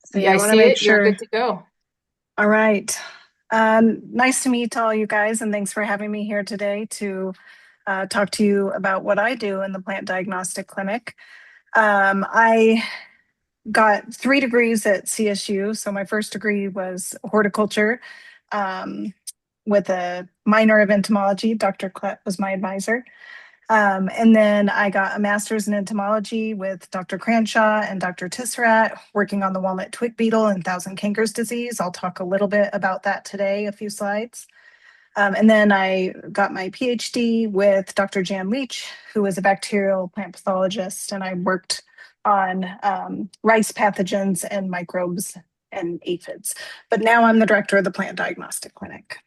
See, Yeah, I want see to make it. You're sure. good to go. All right. Nice to meet all you guys, and thanks for having me here today to talk to you about what I do in the Plant Diagnostic Clinic. I got 3 degrees at CSU. So my first degree was horticulture um, with a minor of entomology. Dr. Klett was my advisor. And then I got a master's in entomology with Dr. Cranshaw and Dr. Tisserat, working on the walnut twig beetle and Thousand Cankers Disease. I'll talk a little bit about that today, a few slides. And then I got my PhD with Dr. Jan Leach, who is a bacterial plant pathologist, and I worked on rice pathogens and microbes and aphids. But now I'm the director of the Plant Diagnostic Clinic.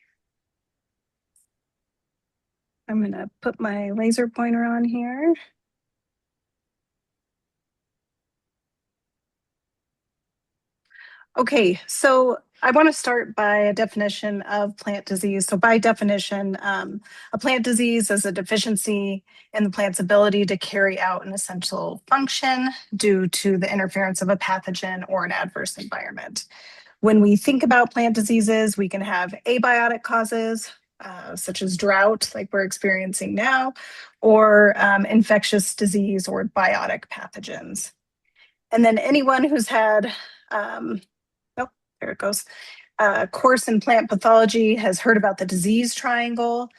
I'm going to put my laser pointer on here. Okay, so I want to start by a definition of plant disease. So by definition, a plant disease is a deficiency in the plant's ability to carry out an essential function due to the interference of a pathogen or an adverse environment. When we think about plant diseases, we can have abiotic causes, such as drought, like we're experiencing now, or infectious disease or biotic pathogens. And then anyone who's had oh, there it goes. Course in plant pathology has heard about the disease triangle.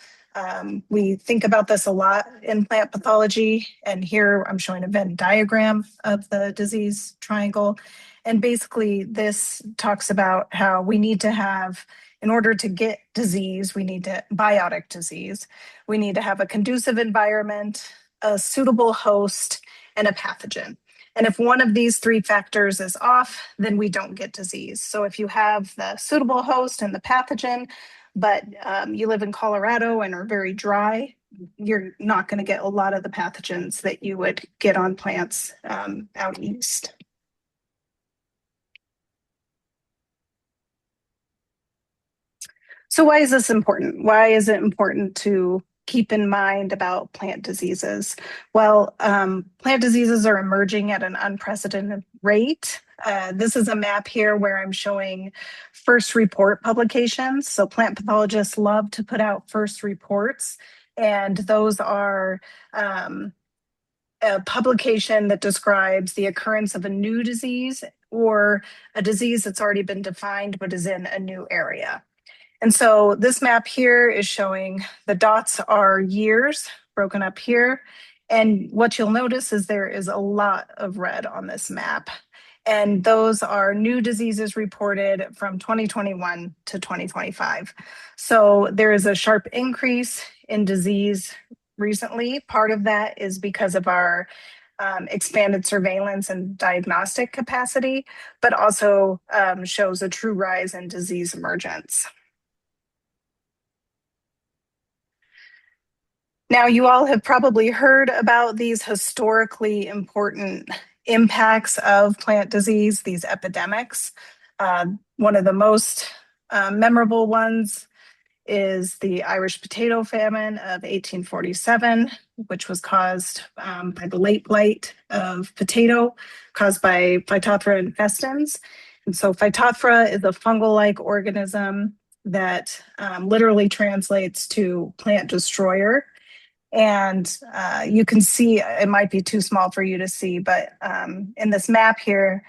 We think about this a lot in plant pathology, and here I'm showing a Venn diagram of the disease triangle. And basically, this talks about how we need to have, in order to get disease, biotic disease, we need to have a conducive environment, a suitable host, and a pathogen. And if one of these 3 factors is off, then we don't get disease. So if you have the suitable host and the pathogen, but you live in Colorado and are very dry, you're not going to get a lot of the pathogens that you would get on plants out east. So why is this important? Why is it important to keep in mind about plant diseases? Well, plant diseases are emerging at an unprecedented rate. This is a map here where I'm showing first report publications. So plant pathologists love to put out first reports, and those are a publication that describes the occurrence of a new disease or a disease that's already been defined but is in a new area. And so this map here is showing the dots are years broken up here. And what you'll notice is there is a lot of red on this map. And those are new diseases reported from 2021 to 2025. So there is a sharp increase in disease recently. Part of that is because of our expanded surveillance and diagnostic capacity, but also shows a true rise in disease emergence. Now, you all have probably heard about these historically important impacts of plant disease, these epidemics. One of the most memorable ones is the Irish potato famine of 1847, which was caused by the late blight of potato caused by Phytophthora infestans. And so Phytophthora is a fungal-like organism that literally translates to plant destroyer. And you can see, it might be too small for you to see, but in this map here,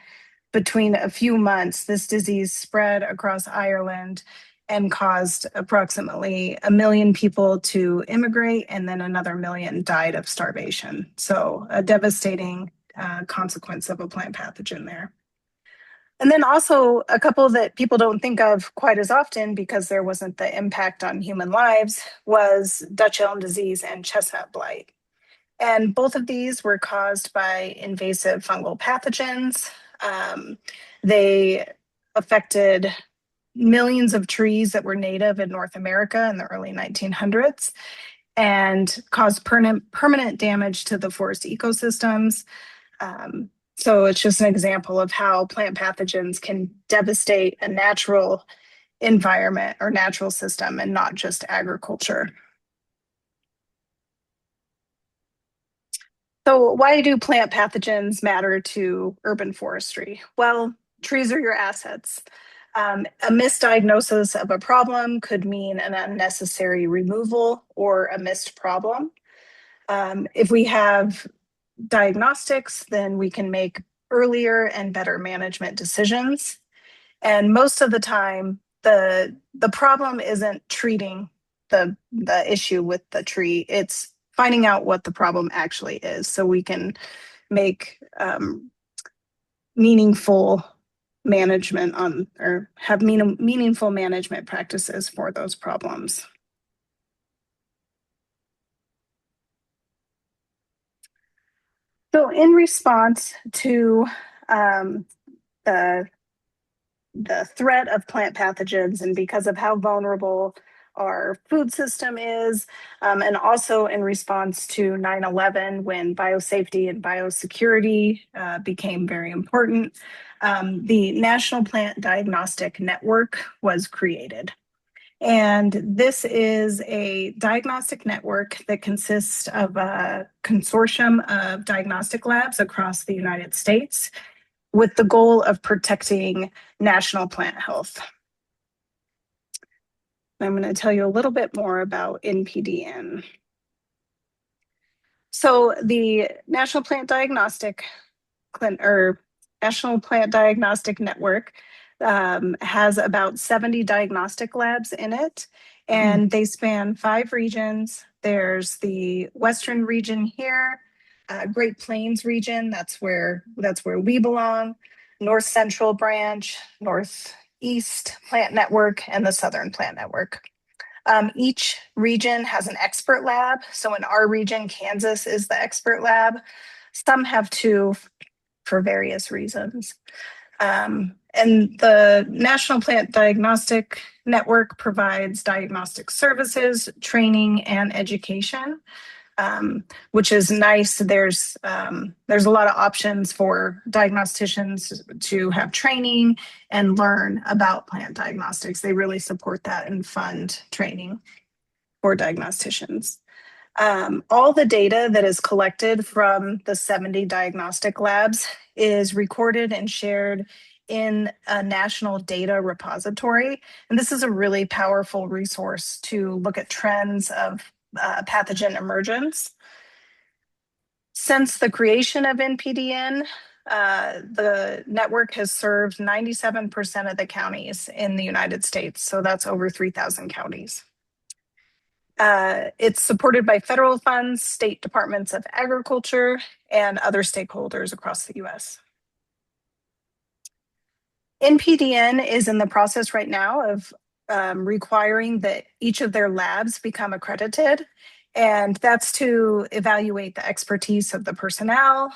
between a few months, this disease spread across Ireland and caused approximately 1 million people to immigrate, and then another million died of starvation. So a devastating consequence of a plant pathogen there. And then also a couple that people don't think of quite as often because there wasn't the impact on human lives was Dutch elm disease and chestnut blight. And both of these were caused by invasive fungal pathogens. They affected millions of trees that were native in North America in the early 1900s and caused permanent damage to the forest ecosystems. So it's just an example of how plant pathogens can devastate a natural environment or natural system and not just agriculture. So why do plant pathogens matter to urban forestry? Well, trees are your assets. A misdiagnosis of a problem could mean an unnecessary removal or a missed problem. If we have diagnostics, then we can make earlier and better management decisions. And most of the time, the problem isn't treating the issue with the tree. It's finding out what the problem actually is, so we can make meaningful management on, or have meaningful management practices for those problems. So in response to the threat of plant pathogens, and because of how vulnerable our food system is, and also in response to 9/11, when biosafety and biosecurity became very important, the National Plant Diagnostic Network was created. And this is a diagnostic network that consists of a consortium of diagnostic labs across the United States with the goal of protecting national plant health. I'm going to tell you a little bit more about NPDN. So the National Plant Diagnostic Clinic, or National Plant Diagnostic Network, has about 70 diagnostic labs in it, and they span 5 regions. There's the Western region here, Great Plains region, that's where we belong, North Central branch, Northeast Plant Network, and the Southern Plant Network. Each region has an expert lab. So in our region, Kansas is the expert lab. Some have 2 for various reasons. And the National Plant Diagnostic Network provides diagnostic services, training, and education, which is nice. There's a lot of options for diagnosticians to have training and learn about plant diagnostics. They really support that and fund training for diagnosticians. All the data that is collected from the 70 diagnostic labs is recorded and shared in a national data repository. And this is a really powerful resource to look at trends of pathogen emergence. Since the creation of NPDN, the network has served 97% of the counties in the United States. So that's over 3,000 counties. It's supported by federal funds, state departments of agriculture, and other stakeholders across the US. NPDN is in the process right now of requiring that each of their labs become accredited, and that's to evaluate the expertise of the personnel,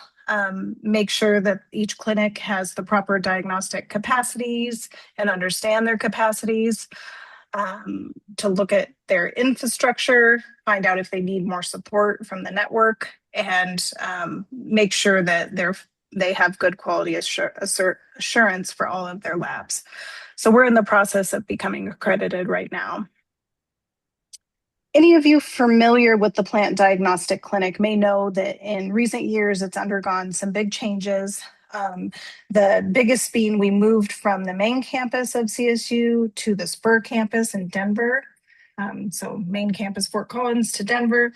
make sure that each clinic has the proper diagnostic capacities and understand their capacities, to look at their infrastructure, find out if they need more support from the network, and make sure that they have good quality assurance for all of their labs. So we're in the process of becoming accredited right now. Any of you familiar with the Plant Diagnostic Clinic may know that in recent years it's undergone some big changes. The biggest being we moved from the main campus of CSU to the SPUR campus in Denver. So main campus Fort Collins to Denver.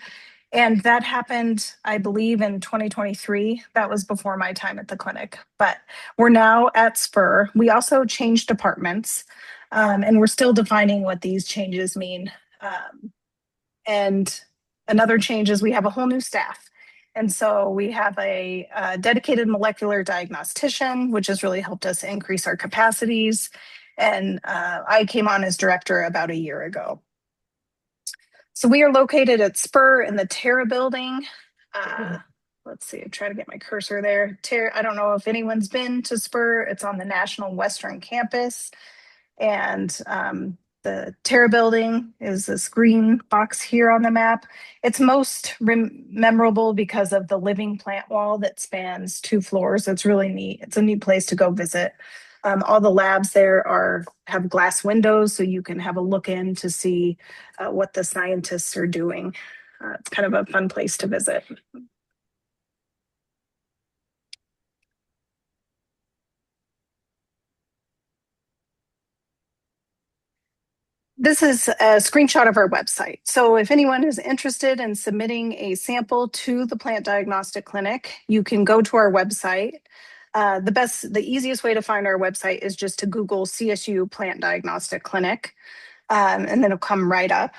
And that happened, I believe, in 2023. That was before my time at the clinic. But we're now at SPUR. We also changed departments, and we're still defining what these changes mean. And another change is we have a whole new staff. And so we have a dedicated molecular diagnostician, which has really helped us increase our capacities. And I came on as director about a year ago. So we are located at SPUR in the Terra building. Let's see, try to get my cursor there. I don't know if anyone's been to SPUR. It's on the National Western Campus. And the Terra building is this green box here on the map. It's most memorable because of the living plant wall that spans 2 floors. It's really neat. It's a neat place to go visit. All the labs there have glass windows, so you can have a look in to see what the scientists are doing. It's kind of a fun place to visit. This is a screenshot of our website. So if anyone is interested in submitting a sample to the Plant Diagnostic Clinic, you can go to our website. The easiest way to find our website is just to Google CSU Plant Diagnostic Clinic, and then it'll come right up.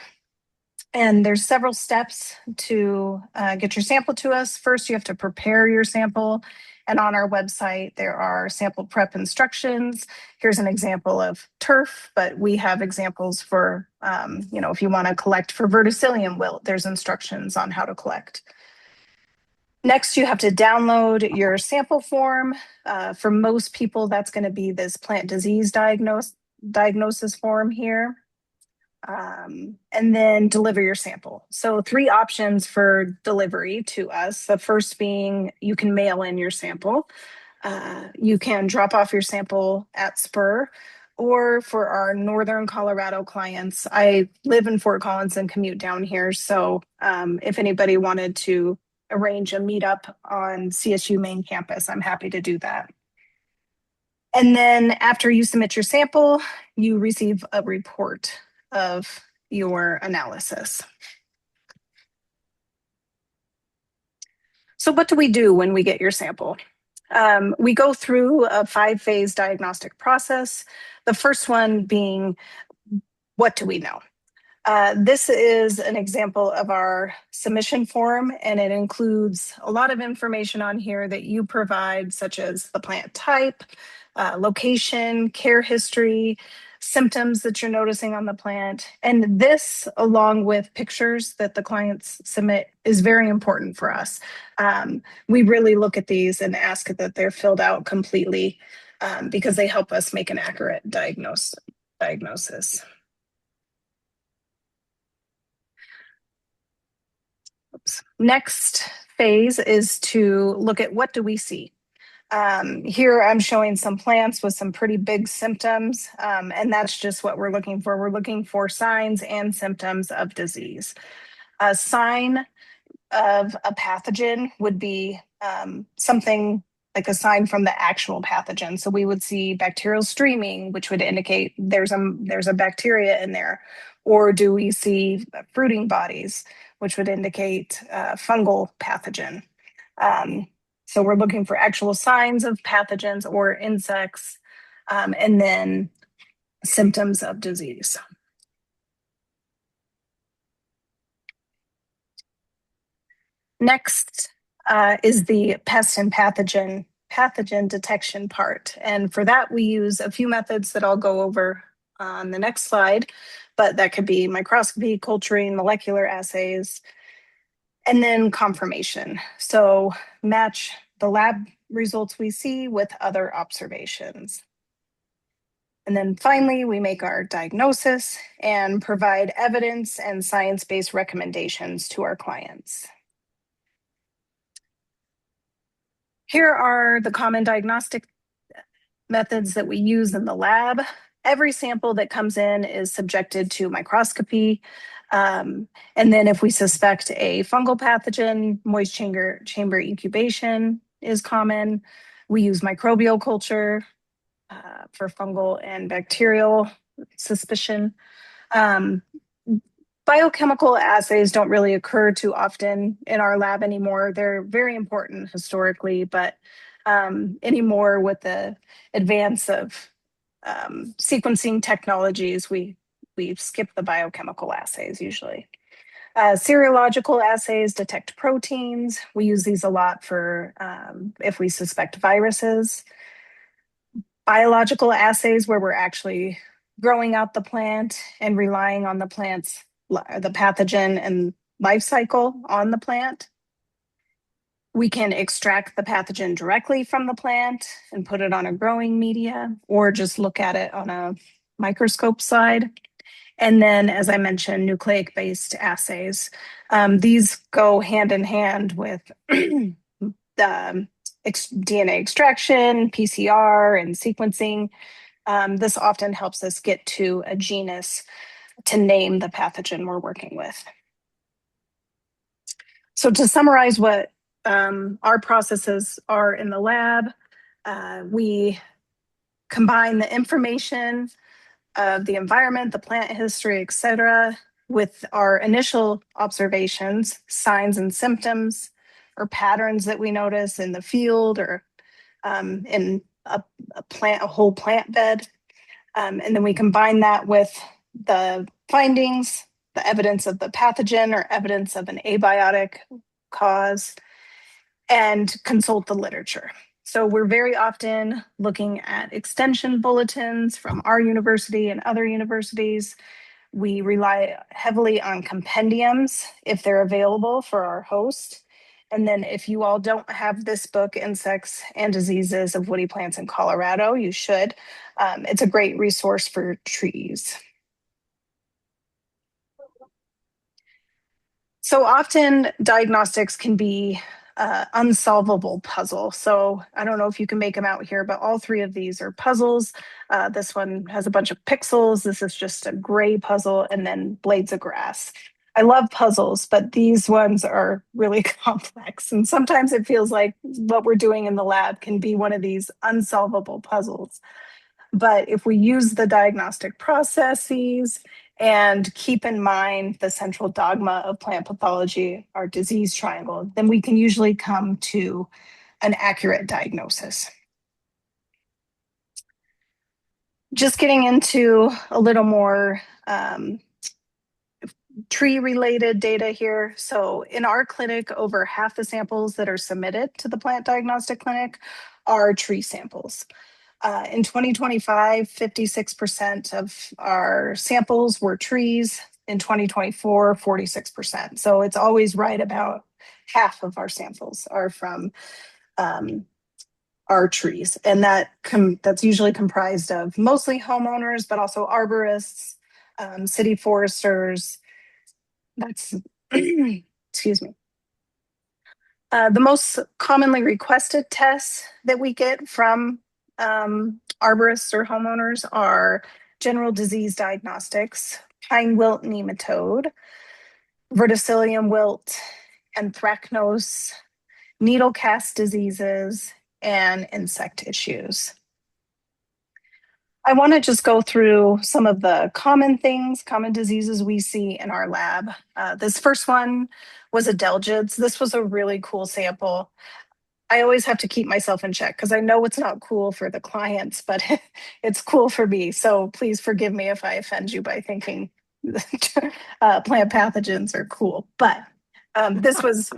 And there's several steps to get your sample to us. First, you have to prepare your sample. And on our website, there are sample prep instructions. Here's an example of turf, but we have examples for, if you want to collect for verticillium wilt, there's instructions on how to collect. Next, you have to download your sample form. For most people, that's going to be this plant disease diagnosis form here. And then deliver your sample. So 3 options for delivery to us. The first being you can mail in your sample. You can drop off your sample at SPUR, or for our Northern Colorado clients, I live in Fort Collins and commute down here. So if anybody wanted to arrange a meetup on CSU main campus, I'm happy to do that. And then after you submit your sample, you receive a report of your analysis. So what do we do when we get your sample? We go through a 5-phase diagnostic process. The first one being, what do we know? This is an example of our submission form, and it includes a lot of information on here that you provide, such as the plant type, location, care history, symptoms that you're noticing on the plant. And this, along with pictures that the clients submit, is very important for us. We really look at these and ask that they're filled out completely because they help us make an accurate diagnosis. Next phase is to look at what do we see. Here I'm showing some plants with some pretty big symptoms, and that's just what we're looking for. We're looking for signs and symptoms of disease. A sign of a pathogen would be something like a sign from the actual pathogen. So we would see bacterial streaming, which would indicate there's a bacteria in there. Or do we see fruiting bodies, which would indicate fungal pathogen. So we're looking for actual signs of pathogens or insects, and then symptoms of disease. Next is the pest and pathogen detection part. And for that, we use a few methods that I'll go over on the next slide, but that could be microscopy, culturing, molecular assays, and then confirmation. So match the lab results we see with other observations. And then finally, we make our diagnosis and provide evidence and science-based recommendations to our clients. Here are the common diagnostic methods that we use in the lab. Every sample that comes in is subjected to microscopy. And then if we suspect a fungal pathogen, moist chamber incubation is common. We use microbial culture for fungal and bacterial suspicion. Biochemical assays don't really occur too often in our lab anymore. They're very important historically, but anymore with the advance of sequencing technologies, we've skipped the biochemical assays usually. Serological assays detect proteins. We use these a lot for if we suspect viruses. Biological assays where we're actually growing out the plant and relying on the pathogen and life cycle on the plant. We can extract the pathogen directly from the plant and put it on a growing media, or just look at it on a microscope slide. And then, as I mentioned, nucleic-based assays. These go hand in hand with the DNA extraction, PCR, and sequencing. This often helps us get to a genus to name the pathogen we're working with. So to summarize what our processes are in the lab, we combine the information of the environment, the plant history, etc., with our initial observations, signs and symptoms, or patterns that we notice in the field or in a whole plant bed. And then we combine that with the findings, the evidence of the pathogen or evidence of an abiotic cause, and consult the literature. So we're very often looking at extension bulletins from our university and other universities. We rely heavily on compendiums if they're available for our host. And then if you all don't have this book, Insects and Diseases of Woody Plants in Colorado, you should. It's a great resource for trees. So often diagnostics can be unsolvable puzzle. So I don't know if you can make them out here, but all three of these are puzzles. This one has a bunch of pixels. This is just a gray puzzle, and then blades of grass. I love puzzles, but these ones are really complex. And sometimes it feels like what we're doing in the lab can be one of these unsolvable puzzles. But if we use the diagnostic processes and keep in mind the central dogma of plant pathology, our disease triangle, then we can usually come to an accurate diagnosis. Just getting into a little more tree-related data here. So in our clinic, over half the samples that are submitted to the Plant Diagnostic Clinic are tree samples. In 2025, 56% of our samples were trees. In 2024, 46%. So it's always right about half of our samples are from our trees. And that's usually comprised of mostly homeowners, but also arborists, city foresters. That's, excuse me. The most commonly requested tests that we get from arborists or homeowners are general disease diagnostics, pine wilt nematode, verticillium wilt, anthracnose, needle cast diseases, and insect issues. I want to just go through some of the common diseases we see in our lab. This first one was adelgids. This was a really cool sample. I always have to keep myself in check because I know it's not cool for the clients, but it's cool for me. So please forgive me if I offend you by thinking plant pathogens are cool. But this was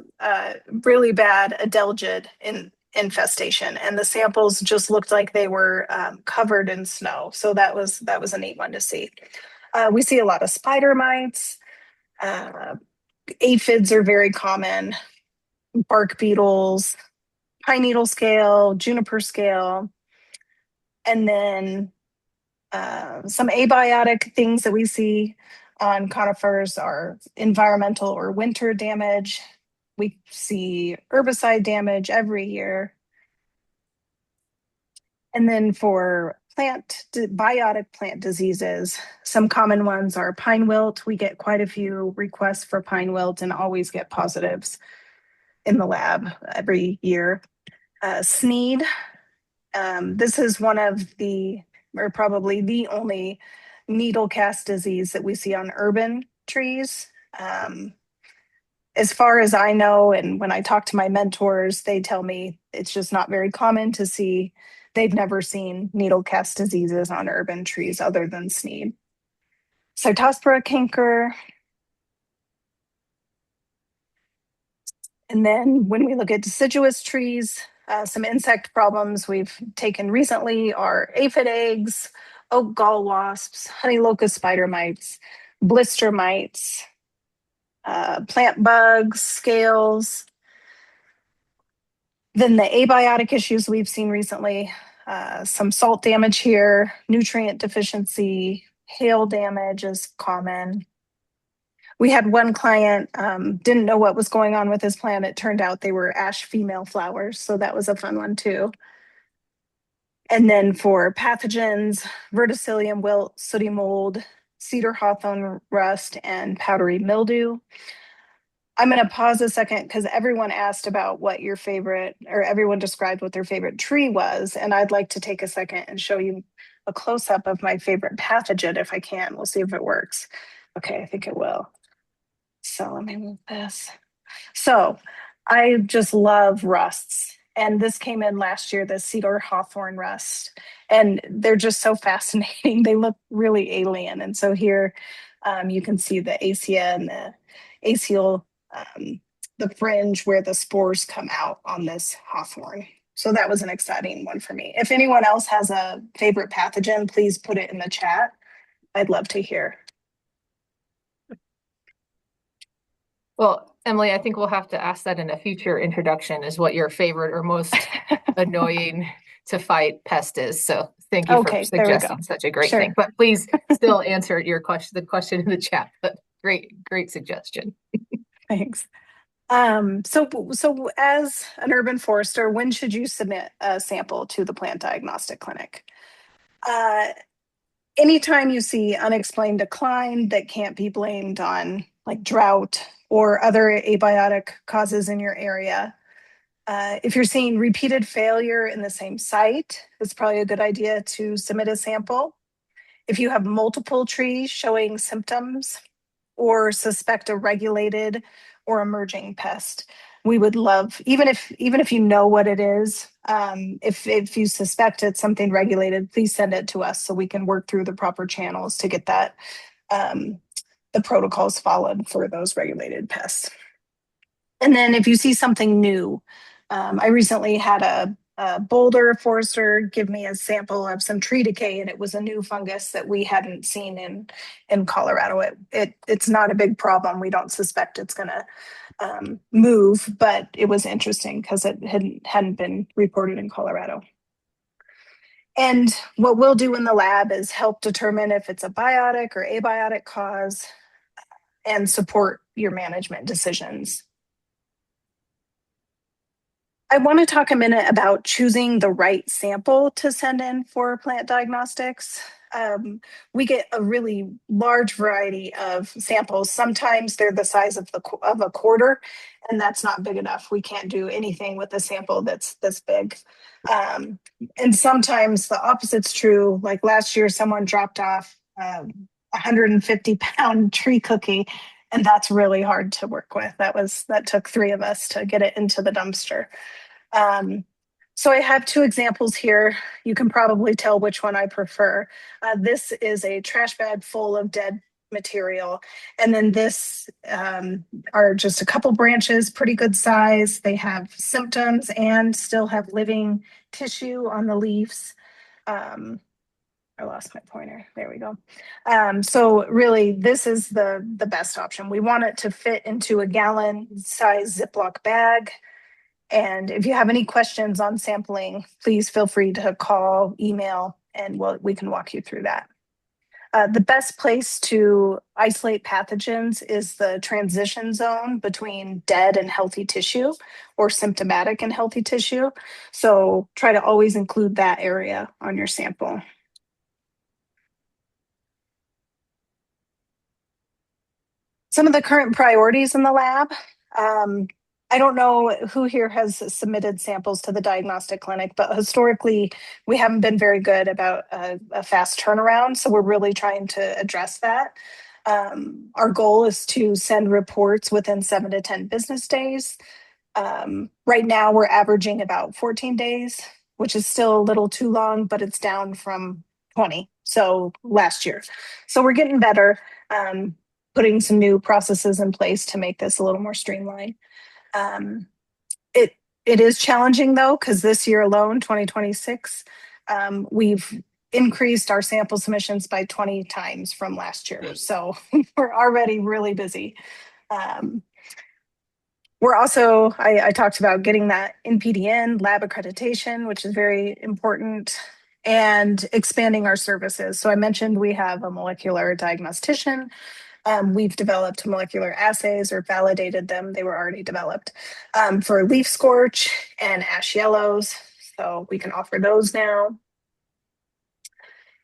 really bad adelgid infestation, and the samples just looked like they were covered in snow. So that was a neat one to see. We see a lot of spider mites. Aphids are very common. Bark beetles, pine needle scale, juniper scale, and then some abiotic things that we see on conifers are environmental or winter damage. We see herbicide damage every year. And then for biotic plant diseases, some common ones are pine wilt. We get quite a few requests for pine wilt and always get positives in the lab every year. Sneed. This is one of or probably the only needle cast disease that we see on urban trees. As far as I know, and when I talk to my mentors, they tell me it's just not very common to see. They've never seen needle cast diseases on urban trees other than Sneed. Cytospora canker. And then when we look at deciduous trees, some insect problems we've taken recently are aphid eggs, oak gall wasps, honey locust spider mites, blister mites, plant bugs, scales. Then the abiotic issues we've seen recently, some salt damage here, nutrient deficiency, hail damage is common. We had one client, didn't know what was going on with his plant. It turned out they were ash female flowers. So that was a fun one too. And then for pathogens, verticillium wilt, sooty mold, cedar hawthorn rust, and powdery mildew. I'm going to pause a second because everyone asked about what your favorite, or everyone described what their favorite tree was. And I'd like to take a second and show you a close-up of my favorite pathogen if I can. We'll see if it works. Okay, I think it will. So let me move this. So I just love rusts. And this came in last year, the cedar hawthorn rust. And they're just so fascinating. They look really alien. And so here you can see the ACEA and the acial, the fringe where the spores come out on this hawthorn. So that was an exciting one for me. If anyone else has a favorite pathogen, please put it in the chat. I'd love to hear. Well, Emily, I think we'll have to ask that in a future introduction, is what your favorite or most annoying to fight pest is. So thank you for suggesting such a great thing. But please still answer the question in the chat. But great suggestion. Thanks. So as an urban forester, when should you submit a sample to the Plant Diagnostic Clinic? Anytime you see unexplained decline that can't be blamed on like drought or other abiotic causes in your area. If you're seeing repeated failure in the same site, it's probably a good idea to submit a sample. If you have multiple trees showing symptoms or suspect a regulated or emerging pest, we would love, even if you know what it is, if you suspect it's something regulated, please send it to us so we can work through the proper channels to get that the protocols followed for those regulated pests. And then if you see something new, I recently had a Boulder forester give me a sample of some tree decay, and it was a new fungus that we hadn't seen in Colorado. It's not a big problem. We don't suspect it's going to move, but it was interesting because it hadn't been reported in Colorado. And what we'll do in the lab is help determine if it's a biotic or abiotic cause and support your management decisions. I want to talk a minute about choosing the right sample to send in for plant diagnostics. We get a really large variety of samples. Sometimes they're the size of a quarter, and that's not big enough. We can't do anything with a sample that's this big. And sometimes the opposite's true. Like last year, someone dropped off 150-pound tree cookie, and that's really hard to work with. That took 3 of us to get it into the dumpster. So I have 2 examples here. You can probably tell which one I prefer. This is a trash bag full of dead material. And then this are just a couple branches, pretty good size. They have symptoms and still have living tissue on the leaves. I lost my pointer. There we go. So really, this is the best option. We want it to fit into a gallon size Ziploc bag. And if you have any questions on sampling, please feel free to call, email, and we can walk you through that. The best place to isolate pathogens is the transition zone between dead and healthy tissue or symptomatic and healthy tissue. So try to always include that area on your sample. Some of the current priorities in the lab. I don't know who here has submitted samples to the diagnostic clinic, but historically, we haven't been very good about a fast turnaround. So we're really trying to address that. Our goal is to send reports within 7 to 10 business days. Right now, we're averaging about 14 days, which is still a little too long, but it's down from 20. So last year. So we're getting better, putting some new processes in place to make this a little more streamlined. It is challenging though, because this year alone, 2026, we've increased our sample submissions by 20 times from last year. So we're already really busy. We're also, I talked about getting that NPDN lab accreditation, which is very important, and expanding our services. So I mentioned we have a molecular diagnostician. We've developed molecular assays or validated them. They were already developed for leaf scorch and ash yellows. So we can offer those now.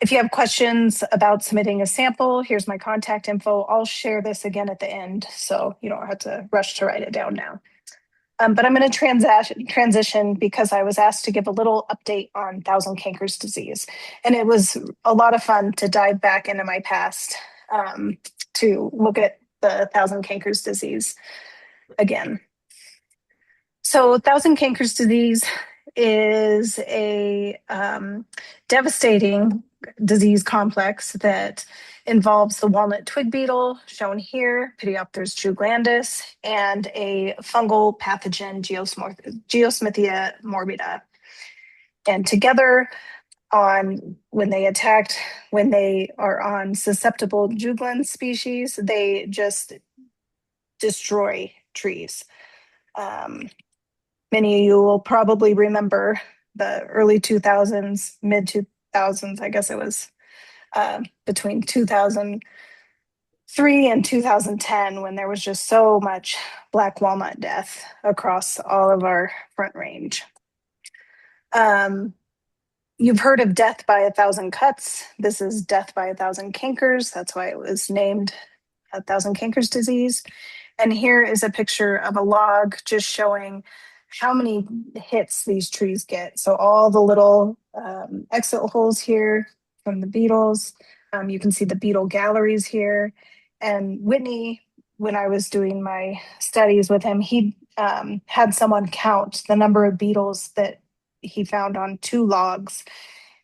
If you have questions about submitting a sample, here's my contact info. I'll share this again at the end, so you don't have to rush to write it down now. But I'm going to transition because I was asked to give a little update on Thousand Cankers Disease. And it was a lot of fun to dive back into my past to look at the Thousand Cankers Disease again. So Thousand Cankers Disease is a devastating disease complex that involves the walnut twig beetle, shown here, Pityopteris juglandis, and a fungal pathogen, Geosmithia morbida. And together, when they are on susceptible juglans species, they just destroy trees. Many of you will probably remember the early 2000s, mid 2000s, I guess it was between 2003 and 2010, when there was just so much black walnut death across all of our Front Range. You've heard of death by 1,000 cuts. This is death by 1,000 cankers. That's why it was named Thousand Cankers Disease. And here is a picture of a log just showing how many hits these trees get. So all the little exit holes here from the beetles. You can see the beetle galleries here. And Whitney, when I was doing my studies with him, he had someone count the number of beetles that he found on 2 logs.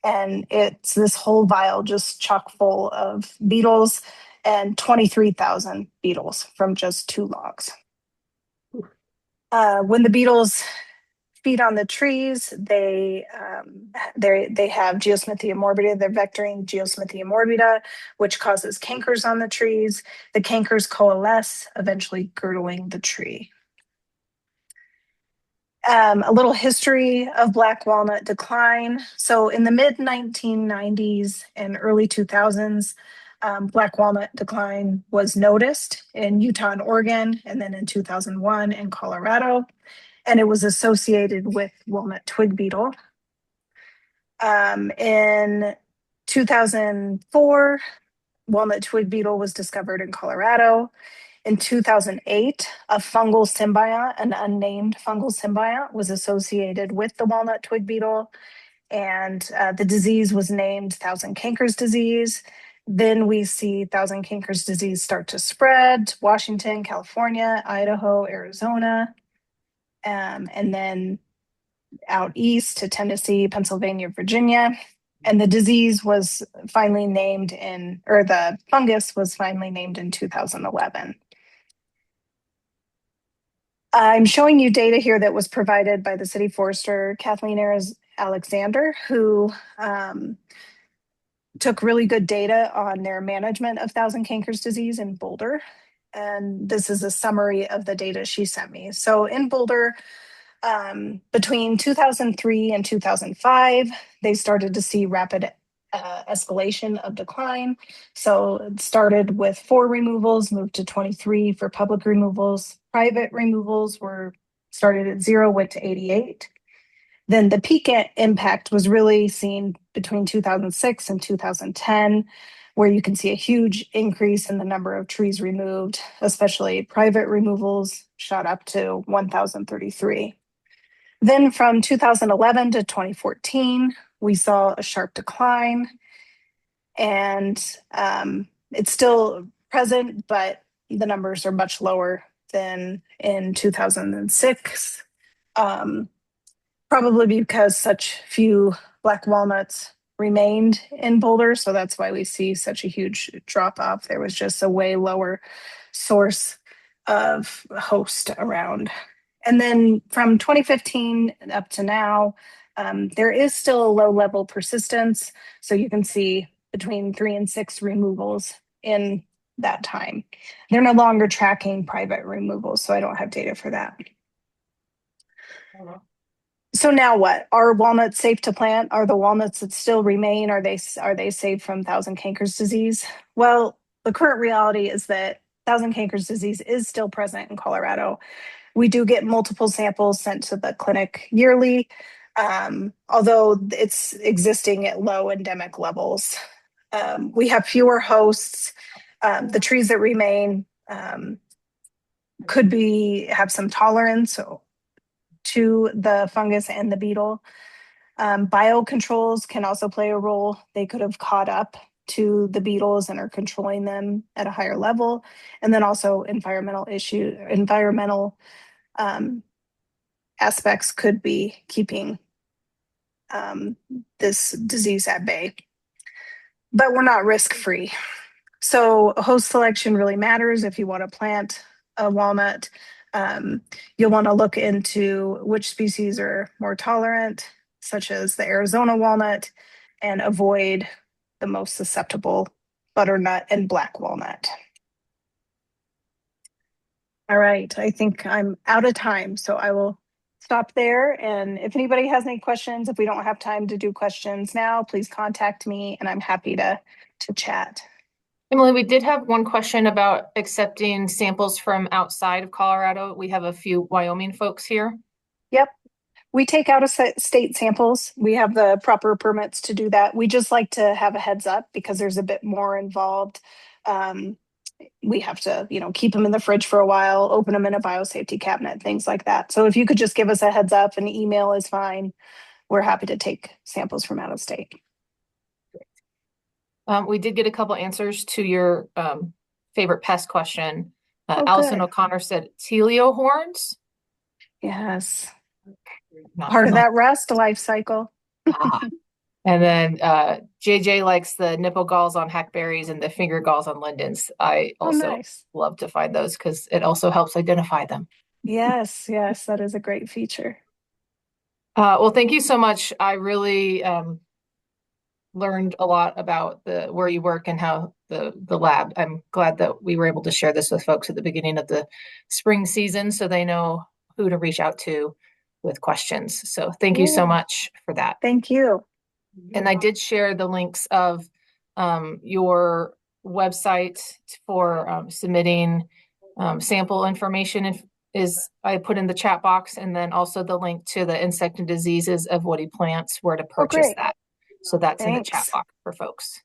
And it's this whole vial just chock full of beetles, and 23,000 beetles from just 2 logs. When the beetles feed on the trees, they have Geosmithia morbida. They're vectoring Geosmithia morbida, which causes cankers on the trees. The cankers coalesce, eventually girdling the tree. A little history of black walnut decline. So in the mid 1990s and early 2000s, black walnut decline was noticed in Utah and Oregon, and then in 2001 in Colorado, and it was associated with walnut twig beetle. In 2004, walnut twig beetle was discovered in Colorado. In 2008, a fungal symbiont, an unnamed fungal symbiont, was associated with the walnut twig beetle, and the disease was named Thousand Cankers Disease. Then we see Thousand Cankers Disease start to spread to Washington, California, Idaho, Arizona, and then out east to Tennessee, Pennsylvania, Virginia. And the disease was finally named the fungus was finally named in 2011. I'm showing you data here that was provided by the city forester, Kathleen Alexander, who took really good data on their management of Thousand Cankers Disease in Boulder. And this is a summary of the data she sent me. So in Boulder, between 2003 and 2005, they started to see rapid escalation of decline. So it started with 4 removals, moved to 23 for public removals. Private removals were started at 0, went to 88. Then the peak impact was really seen between 2006 and 2010, where you can see a huge increase in the number of trees removed, especially private removals shot up to 1,033. Then from 2011 to 2014, we saw a sharp decline, and it's still present, but the numbers are much lower than in 2006, probably because such few black walnuts remained in Boulder. So that's why we see such a huge drop off. There was just a way lower source of host around. And then from 2015 up to now, there is still a low level persistence. So you can see between 3 and 6 removals in that time. They're no longer tracking private removals, so I don't have data for that. So now what? Are walnuts safe to plant? Are the walnuts that still remain, are they safe from Thousand Cankers Disease? Well, the current reality is that Thousand Cankers Disease is still present in Colorado. We do get multiple samples sent to the clinic yearly, although it's existing at low endemic levels. We have fewer hosts. The trees that remain could have some tolerance to the fungus and the beetle. Biocontrols can also play a role. They could have caught up to the beetles and are controlling them at a higher level. And then also environmental aspects could be keeping this disease at bay. But we're not risk-free. So host selection really matters if you want to plant a walnut. You'll want to look into which species are more tolerant, such as the Arizona walnut, and avoid the most susceptible butternut and black walnut. All right, I think I'm out of time, so I will stop there. And if anybody has any questions, if we don't have time to do questions now, please contact me and I'm happy to chat. Emily, we did have one question about accepting samples from outside of Colorado. We have a few Wyoming folks here. Yep. We take out state samples. We have the proper permits to do that. We just like to have a heads up because there's a bit more involved. We have to, keep them in the fridge for a while, open them in a biosafety cabinet, things like that. So if you could just give us a heads up, an email is fine. We're happy to take samples from out of state. We did get a couple answers to your favorite pest question. good. Allison O'Connor said teleo horns. Yes. Part of that rust life cycle. And then JJ likes the nipple galls on hackberries and the finger galls on lindens. I also love to find those because it also helps identify them. Yes, that is a great feature. Well, thank you so much. I really learned a lot about where you work and how the lab. I'm glad that we were able to share this with folks at the beginning of the spring season so they know who to reach out to with questions. So thank you so much for that. Thank you. And I did share the links of your website for submitting sample information I put in the chat box, and then also the link to the insect and diseases of woody plants, where to purchase that. So that's in the chat box for folks.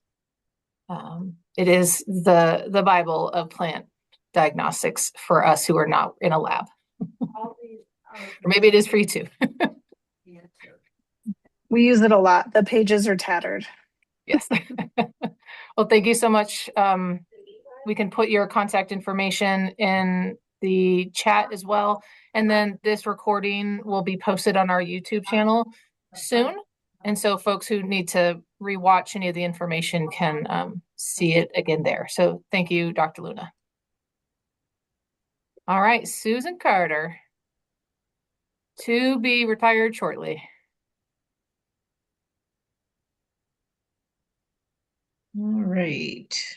It is the Bible of plant diagnostics for us who are not in a lab. Or maybe it is for you too. We use it a lot. The pages are tattered. Yes. Well, thank you so much. We can put your contact information in the chat as well. And then this recording will be posted on our YouTube channel soon. And so folks who need to rewatch any of the information can see it again there. So thank you, Dr. Luna. All right, Susan Carter, to be retired shortly. All right.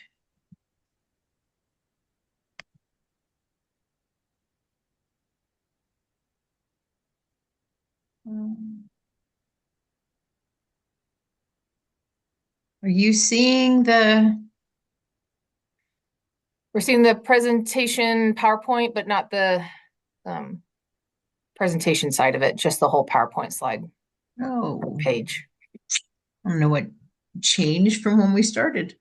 Are you seeing We're seeing the presentation PowerPoint, but not the presentation side of it, just the whole PowerPoint slide page. I don't know what changed from when we started.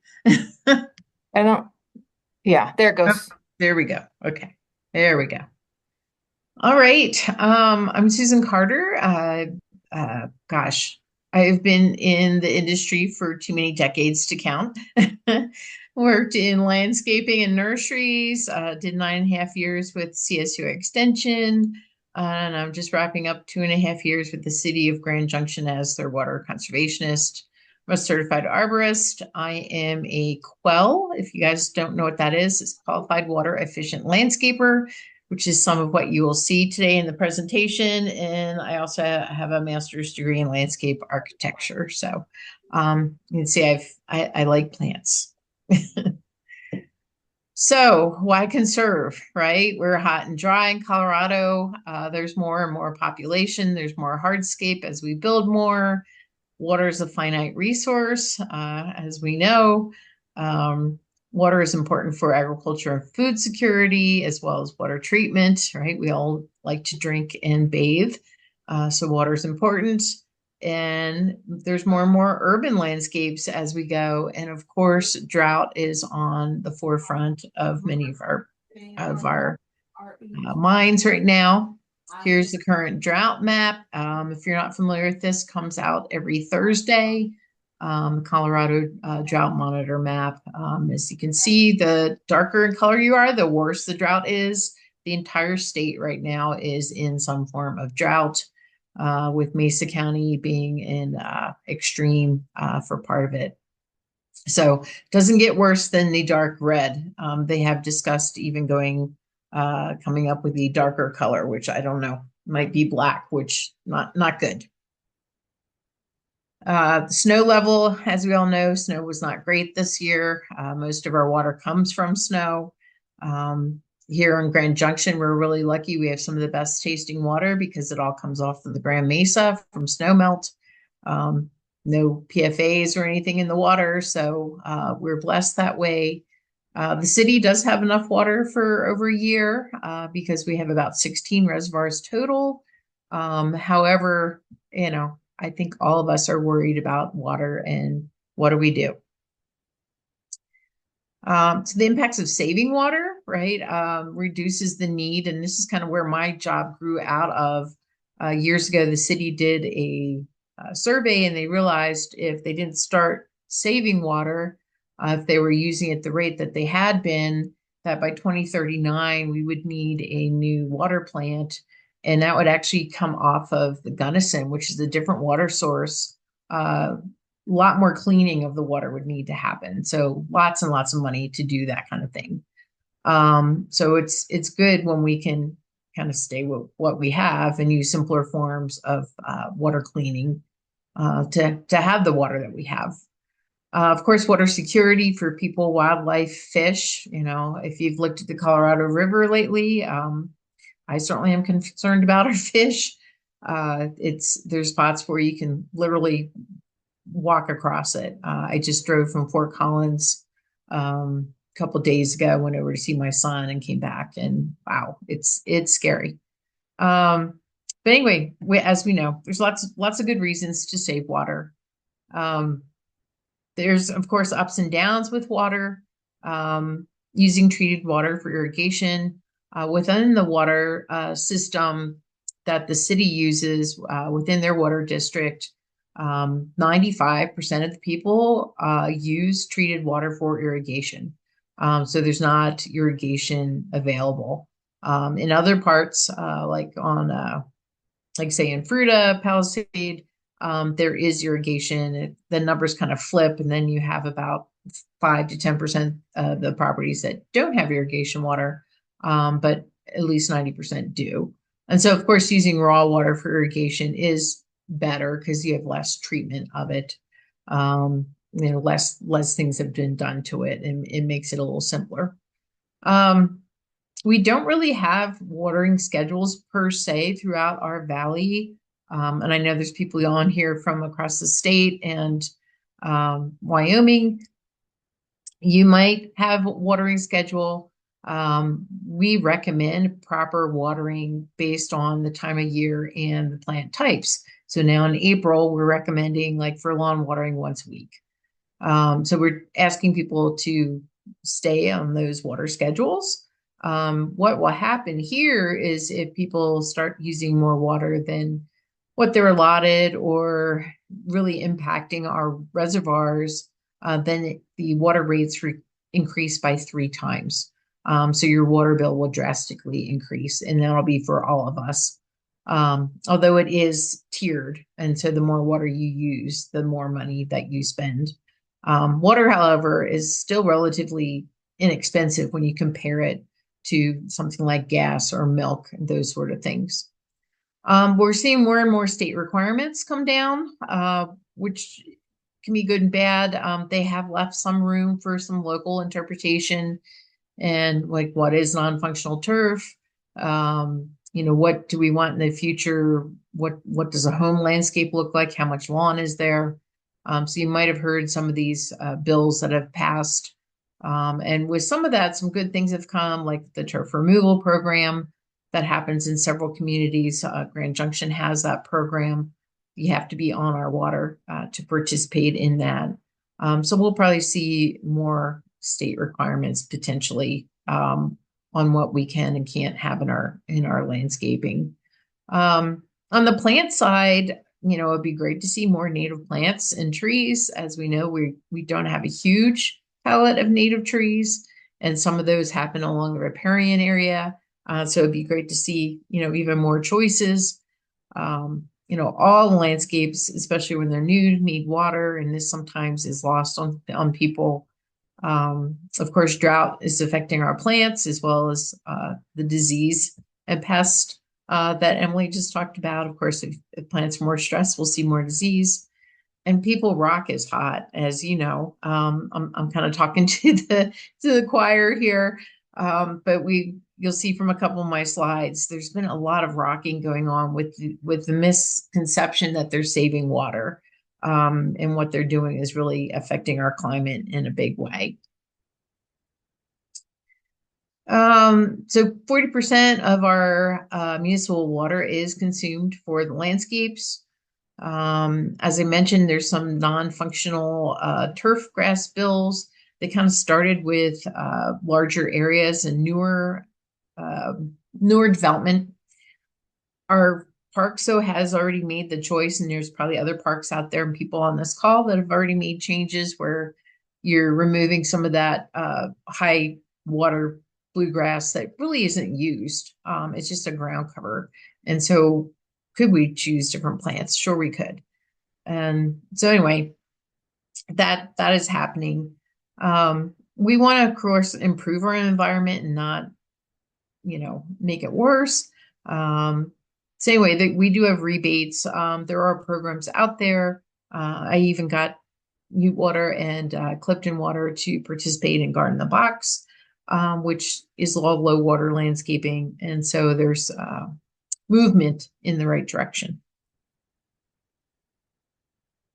Yeah, there it goes. Oh, there we go. Okay, there we go. All right. I'm Susan Carter. Gosh, I've been in the industry for too many decades to count. Worked in landscaping and nurseries, did 9.5 years with CSU Extension, and I'm just wrapping up 2.5 years with the City of Grand Junction as their water conservationist. I'm a certified arborist. I am a QUEL. If you guys don't know what that is, it's Qualified Water Efficient Landscaper, which is some of what you will see today in the presentation. And I also have a master's degree in landscape architecture. So you can see I like plants. So why conserve, right? We're hot and dry in Colorado. There's more and more population. There's more hardscape as we build more. Water is a finite resource, as we know. Water is important for agriculture and food security, as well as water treatment, right? We all like to drink and bathe, so water is important. And there's more and more urban landscapes as we go. And of course, drought is on the forefront of many of our minds right now. Here's the current drought map. If you're not familiar with this, comes out every Thursday. Colorado Drought Monitor map. As you can see, the darker in color you are, the worse the drought is. The entire state right now is in some form of drought, with Mesa County being in extreme for part of it. So it doesn't get worse than the dark red. They have discussed even coming up with the darker color, which I don't know, might be black, which not good. The snow level, as we all know, snow was not great this year. Most of our water comes from snow. Here in Grand Junction, we're really lucky. We have some of the best tasting water because it all comes off of the Grand Mesa from snow melt. No PFAs or anything in the water, so we're blessed that way. The city does have enough water for over a year because we have about 16 reservoirs total. However, I think all of us are worried about water and what do we do? So the impacts of saving water, right, reduces the need. And this is kind of where my job grew out of. Years ago, the city did a survey and they realized if they didn't start saving water, if they were using it the rate that they had been, that by 2039, we would need a new water plant. And that would actually come off of the Gunnison, which is a different water source. A lot more cleaning of the water would need to happen. So lots and lots of money to do that kind of thing. So it's good when we can kind of stay with what we have and use simpler forms of water cleaning to have the water that we have. Of course, water security for people, wildlife, fish. If you've looked at the Colorado River lately, I certainly am concerned about our fish. There's spots where you can literally walk across it. I just drove from Fort Collins a couple of days ago, went over to see my son and came back, and wow, it's scary. But anyway, as we know, there's lots of good reasons to save water. There's, of course, ups and downs with water. Using treated water for irrigation within the water system that the city uses within their water district. 95% of the people use treated water for irrigation. So there's not irrigation available. In other parts, like say in Fruita, Palisade, there is irrigation. The numbers kind of flip, and then you have about 5 to 10% of the properties that don't have irrigation water, but at least 90% do. And so, of course, using raw water for irrigation is better because you have less treatment of it. Less things have been done to it, and it makes it a little simpler. We don't really have watering schedules per se throughout our valley. And I know there's people on here from across the state and Wyoming. You might have a watering schedule. We recommend proper watering based on the time of year and the plant types. So now in April, we're recommending like for lawn watering once a week. So we're asking people to stay on those water schedules. What will happen here is if people start using more water than what they're allotted or really impacting our reservoirs, then the water rates increase by 3 times. So your water bill will drastically increase, and that'll be for all of us. Although it is tiered, and so the more water you use, the more money that you spend. Water, however, is still relatively inexpensive when you compare it to something like gas or milk and those sort of things. We're seeing more and more state requirements come down, which can be good and bad. They have left some room for some local interpretation and like what is non-functional turf? What do we want in the future? What does a home landscape look like? How much lawn is there? So you might have heard some of these bills that have passed. And with some of that, some good things have come, like the turf removal program that happens in several communities. Grand Junction has that program. You have to be on our water to participate in that. So we'll probably see more state requirements potentially on what we can and can't have in our landscaping. On the plant side, it'd be great to see more native plants and trees. As we know, we don't have a huge palette of native trees, and some of those happen along the riparian area. So it'd be great to see, even more choices. All landscapes, especially when they're new, need water, and this sometimes is lost on people. Of course, drought is affecting our plants as well as the disease and pest that Emily just talked about. Of course, if plants are more stressed, we'll see more disease. And people rock is hot, as you know. I'm kind of talking to the choir here, but you'll see from a couple of my slides, there's been a lot of rocking going on with the misconception that they're saving water, and what they're doing is really affecting our climate in a big way. So 40% of our municipal water is consumed for the landscapes. As I mentioned, there's some non-functional turf grass bills. They kind of started with larger areas and newer development. Our park has already made the choice, and there's probably other parks out there and people on this call that have already made changes where you're removing some of that high water bluegrass that really isn't used. It's just a ground cover. And so could we choose different plants? Sure, we could. And so anyway, that is happening. We want to, of course, improve our environment and not, make it worse. So anyway, we do have rebates. There are programs out there. I even got Ute Water and Clifton Water to participate in Garden in the Box, which is all low water landscaping. And so there's movement in the right direction.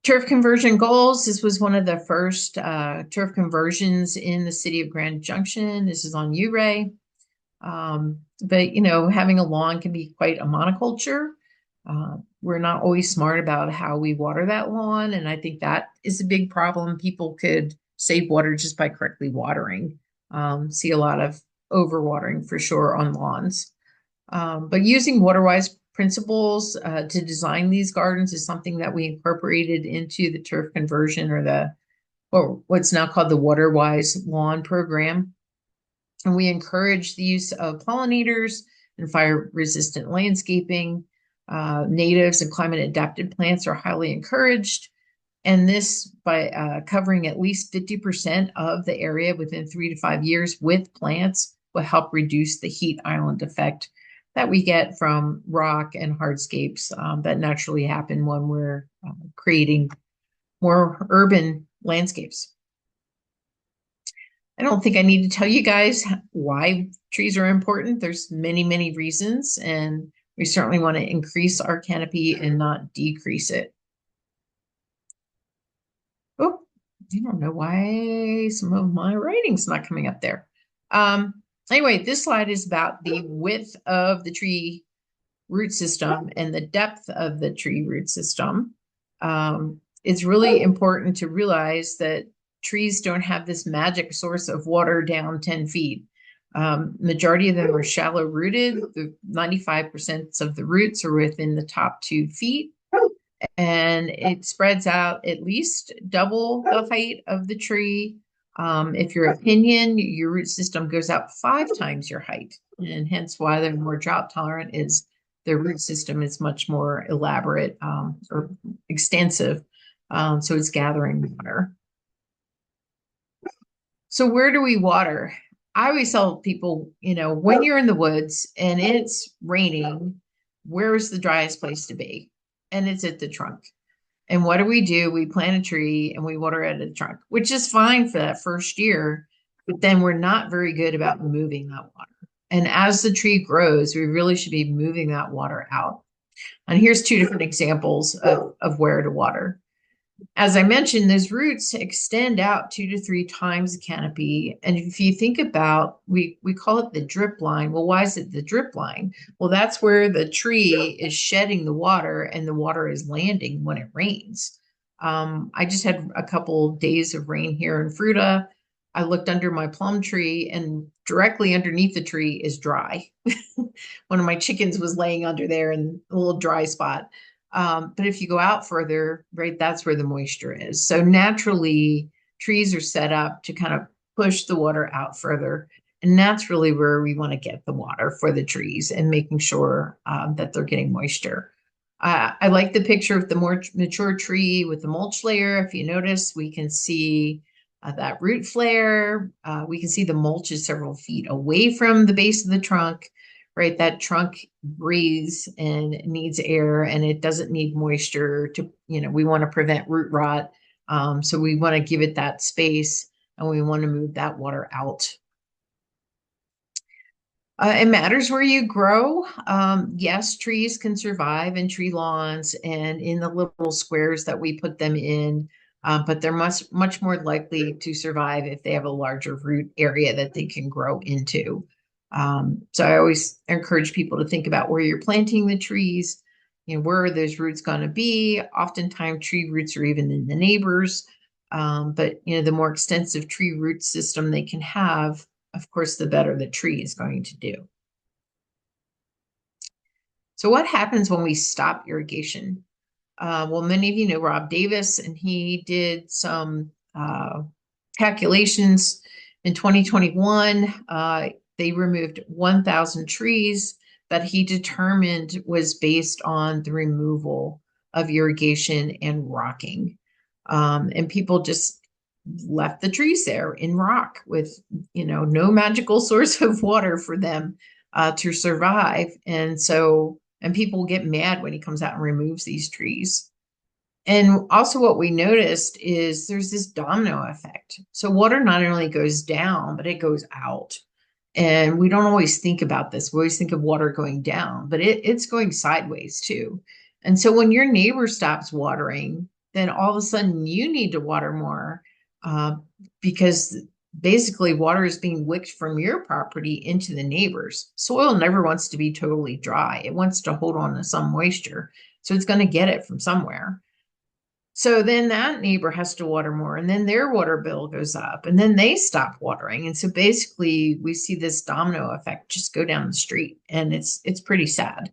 Turf conversion goals. This was one of the first turf conversions in the City of Grand Junction. This is on Ouray. But having a lawn can be quite a monoculture. We're not always smart about how we water that lawn, and I think that is a big problem. People could save water just by correctly watering. See a lot of overwatering for sure on lawns. But using water-wise principles to design these gardens is something that we incorporated into the turf conversion or what's now called the water-wise lawn program. And we encourage the use of pollinators and fire-resistant landscaping. Natives and climate-adapted plants are highly encouraged. And this by covering at least 50% of the area within 3 to 5 years with plants will help reduce the heat island effect that we get from rock and hardscapes that naturally happen when we're creating more urban landscapes. I don't think I need to tell you guys why trees are important. There's many, many reasons, and we certainly want to increase our canopy and not decrease it. Oh, I don't know why some of my writing's not coming up there. Anyway, this slide is about the width of the tree root system and the depth of the tree root system. It's really important to realize that trees don't have this magic source of water down 10 feet. Majority of them are shallow rooted. The 95% of the roots are within the top 2 feet. And it spreads out at least double the height of the tree. If you're a pinion, your root system goes out 5 times your height, and hence why they're more drought tolerant. Is their root system is much more elaborate or extensive, so it's gathering water. So where do we water? I always tell people, when you're in the woods and it's raining, where is the driest place to be? And it's at the trunk. And what do? We plant a tree and we water at the trunk, which is fine for that first year, but then we're not very good about moving that water. And as the tree grows, we really should be moving that water out. And here's 2 different examples of where to water. As I mentioned, those roots extend out 2 to 3 times the canopy. And if you think about, we call it the drip line. Well, why is it the drip line? Well, that's where the tree is shedding the water and the water is landing when it rains. I just had a couple days of rain here in Fruta. I looked under my plum tree and directly underneath the tree is dry. One of my chickens was laying under there in a little dry spot. But if you go out further, right, that's where the moisture is. So naturally, trees are set up to kind of push the water out further. And that's really where we want to get the water for the trees and making sure that they're getting moisture. I like the picture of the more mature tree with the mulch layer. If you notice, we can see that root flare. We can see the mulch is several feet away from the base of the trunk, right? That trunk breathes and needs air, and it doesn't need moisture to, we want to prevent root rot. So we want to give it that space, and we want to move that water out. It matters where you grow. Yes, trees can survive in tree lawns and in the little squares that we put them in, but they're much more likely to survive if they have a larger root area that they can grow into. So I always encourage people to think about where you're planting the trees, where are those roots going to be? Oftentimes tree roots are even in the neighbors, but the more extensive tree root system they can have, of course, the better the tree is going to do. So what happens when we stop irrigation? Well, many of you know Rob Davis, and he did some calculations in 2021. They removed 1,000 trees that he determined was based on the removal of irrigation and rocking. And people just left the trees there in rock with, no magical source of water for them to survive. And people get mad when he comes out and removes these trees. And also what we noticed is there's this domino effect. So water not only goes down, but it goes out. And we don't always think about this. We always think of water going down, but it's going sideways too. And so when your neighbor stops watering, then all of a sudden you need to water more because basically water is being wicked from your property into the neighbor's. Soil never wants to be totally dry. It wants to hold on to some moisture. So it's going to get it from somewhere. So then that neighbor has to water more, and then their water bill goes up, and then they stop watering. And so basically we see this domino effect just go down the street, and it's pretty sad.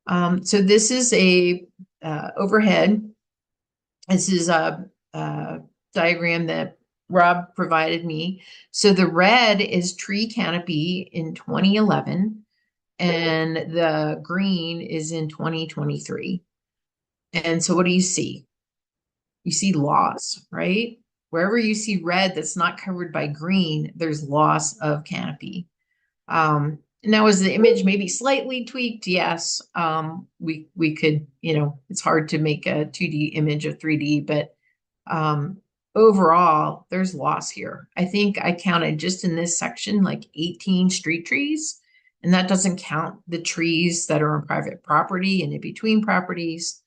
So this is a overhead. This is a diagram that Rob provided me. So the red is tree canopy in 2011, and the green is in 2023. And so what do you see? You see loss, right? Wherever you see red that's not covered by green, there's loss of canopy. Now, is the image maybe slightly tweaked? Yes. We could, it's hard to make a 2D image of 3D, but overall, there's loss here. I think I counted just in this section like 18 street trees, and that doesn't count the trees that are on private property and in between properties.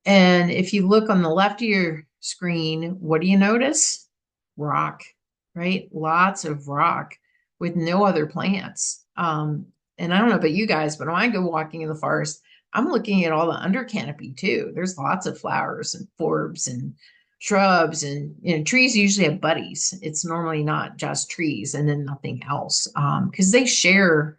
And if you look on the left of your screen, what do you notice? Rock, right? Lots of rock with no other plants. And I don't know about you guys, but when I go walking in the forest, I'm looking at all the under canopy too. There's lots of flowers and forbs and shrubs, and trees usually have buddies. It's normally not just trees and then nothing else, because they share,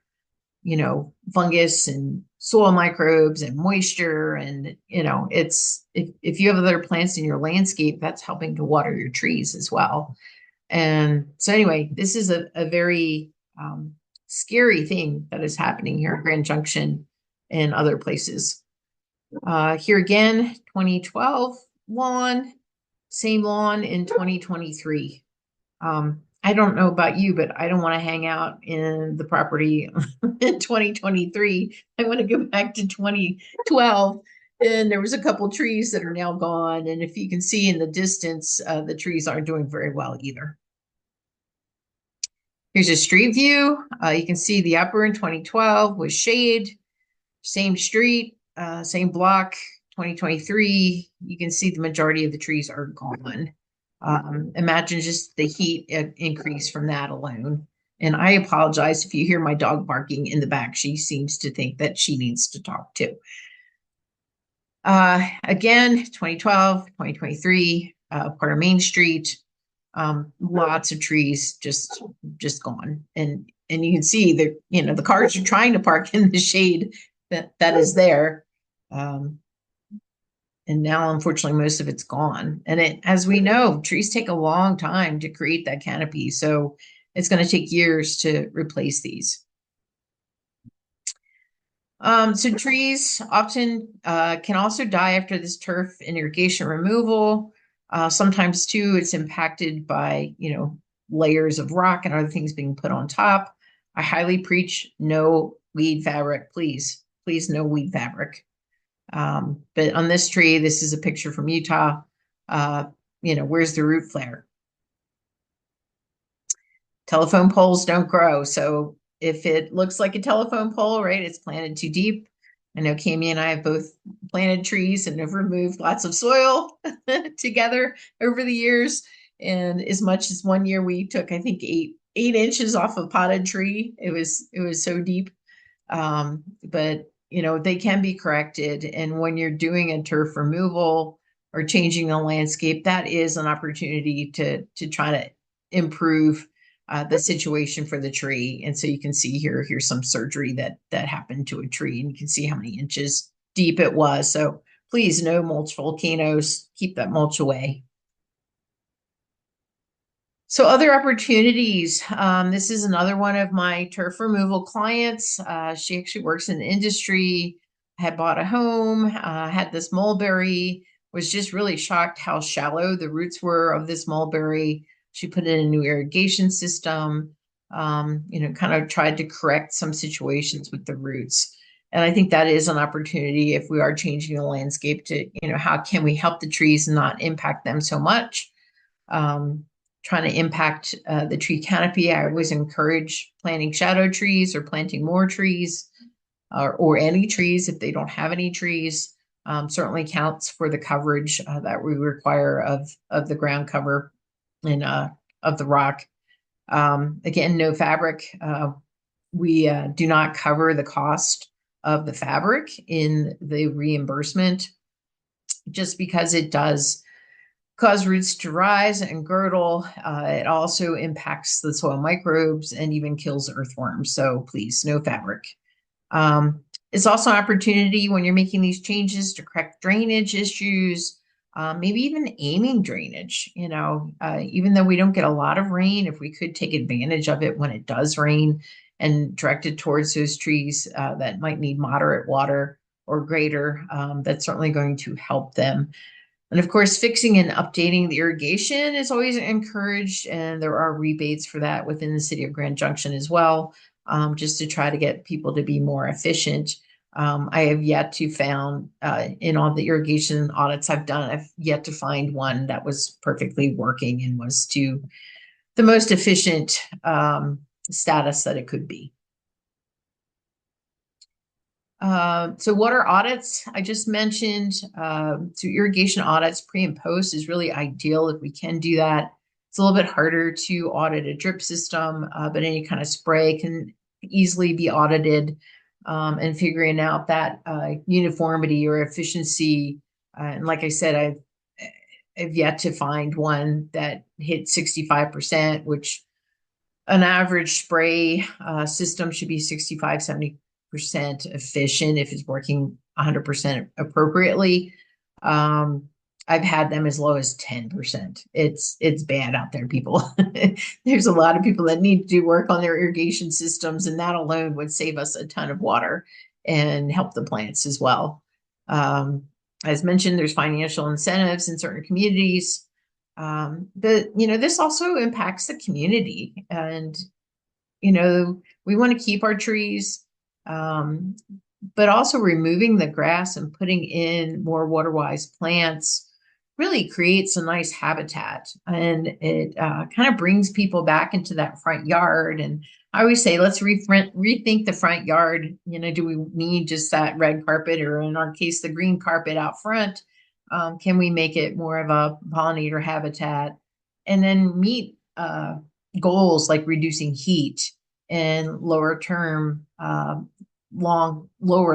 fungus and soil microbes and moisture. And, it's, if you have other plants in your landscape, that's helping to water your trees as well. And so anyway, this is a very scary thing that is happening here in Grand Junction and other places. Here again, 2012 lawn, same lawn in 2023. I don't know about you, but I don't want to hang out in the property in 2023. I want to go back to 2012. And there was a couple trees that are now gone. And if you can see in the distance, the trees aren't doing very well either. Here's a street view. You can see the upper in 2012 was shade, same street, same block. 2023, you can see the majority of the trees are gone. Imagine just the heat increase from that alone. And I apologize if you hear my dog barking in the back. She seems to think that she needs to talk too. Again, 2012, 2023, part of Main Street. Lots of trees just gone. And you can see that, the cars are trying to park in the shade that is there. And now, unfortunately, most of it's gone. And as we know, trees take a long time to create that canopy. So it's going to take years to replace these. So trees often can also die after this turf and irrigation removal. Sometimes too, it's impacted by, layers of rock and other things being put on top. I highly preach no weed fabric, please. Please, no weed fabric. But on this tree, this is a picture from Utah. Where's the root flare? Telephone poles don't grow. So if it looks like a telephone pole, right, it's planted too deep. I know Cami and I have both planted trees and have removed lots of soil together over the years. And as much as one year we took, I think, 8 inches off a potted tree. It was so deep. But they can be corrected. And when you're doing a turf removal or changing the landscape, that is an opportunity to try to improve the situation for the tree. And so you can see here's some surgery that happened to a tree, and you can see how many inches deep it was. So please, no mulch volcanoes, keep that mulch away. So other opportunities. This is another one of my turf removal clients. She actually works in the industry, had bought a home, had this mulberry, was just really shocked how shallow the roots were of this mulberry. She put in a new irrigation system, kind of tried to correct some situations with the roots. And I think that is an opportunity if we are changing the landscape to, how can we help the trees and not impact them so much? Trying to impact the tree canopy. I always encourage planting shadow trees or planting more trees or any trees if they don't have any trees. Certainly counts for the coverage that we require of the ground cover and of the rock. Again, no fabric. We do not cover the cost of the fabric in the reimbursement, just because it does cause roots to rise and girdle. It also impacts the soil microbes and even kills earthworms. So please, no fabric. It's also an opportunity when you're making these changes to correct drainage issues, maybe even aiming drainage. Even though we don't get a lot of rain, if we could take advantage of it when it does rain and direct it towards those trees that might need moderate water or greater, that's certainly going to help them. And of course, fixing and updating the irrigation is always encouraged, and there are rebates for that within the City of Grand Junction as well, just to try to get people to be more efficient. I have yet to found in all the irrigation audits I've done, I've yet to find one that was perfectly working and was to the most efficient status that it could be. So water audits, I just mentioned, so irrigation audits pre and post is really ideal if we can do that. It's a little bit harder to audit a drip system, but any kind of spray can easily be audited, and figuring out that uniformity or efficiency. And like I said, I've yet to find one that hit 65%, which an average spray system should be 65-70% efficient if it's working 100% appropriately. I've had them as low as 10%. It's bad out there, people. There's a lot of people that need to do work on their irrigation systems, and that alone would save us a ton of water and help the plants as well. As mentioned, there's financial incentives in certain communities. But this also impacts the community, and we want to keep our trees, but also removing the grass and putting in more water-wise plants really creates a nice habitat, and it kind of brings people back into that front yard. And I always say, let's rethink the front yard. Do we need just that red carpet, or in our case, the green carpet out front? Can we make it more of a pollinator habitat, and then meet goals like reducing heat and lower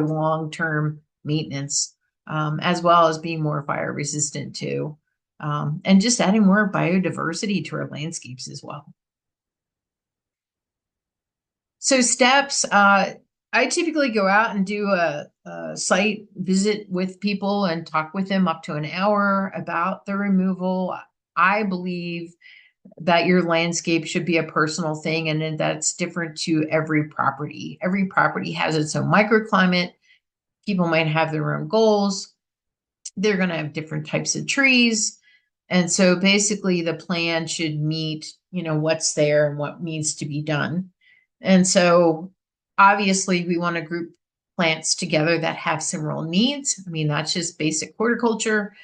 long-term maintenance, as well as being more fire resistant too. and just adding more biodiversity to our landscapes as well. So steps, I typically go out and do a site visit with people and talk with them up to an hour about the removal. I believe that your landscape should be a personal thing, and that's different to every property. Every property has its own microclimate. People might have their own goals. They're going to have different types of trees. And so basically the plan should meet, what's there and what needs to be done. And so obviously we want to group plants together that have similar needs. I mean, that's just basic horticulture.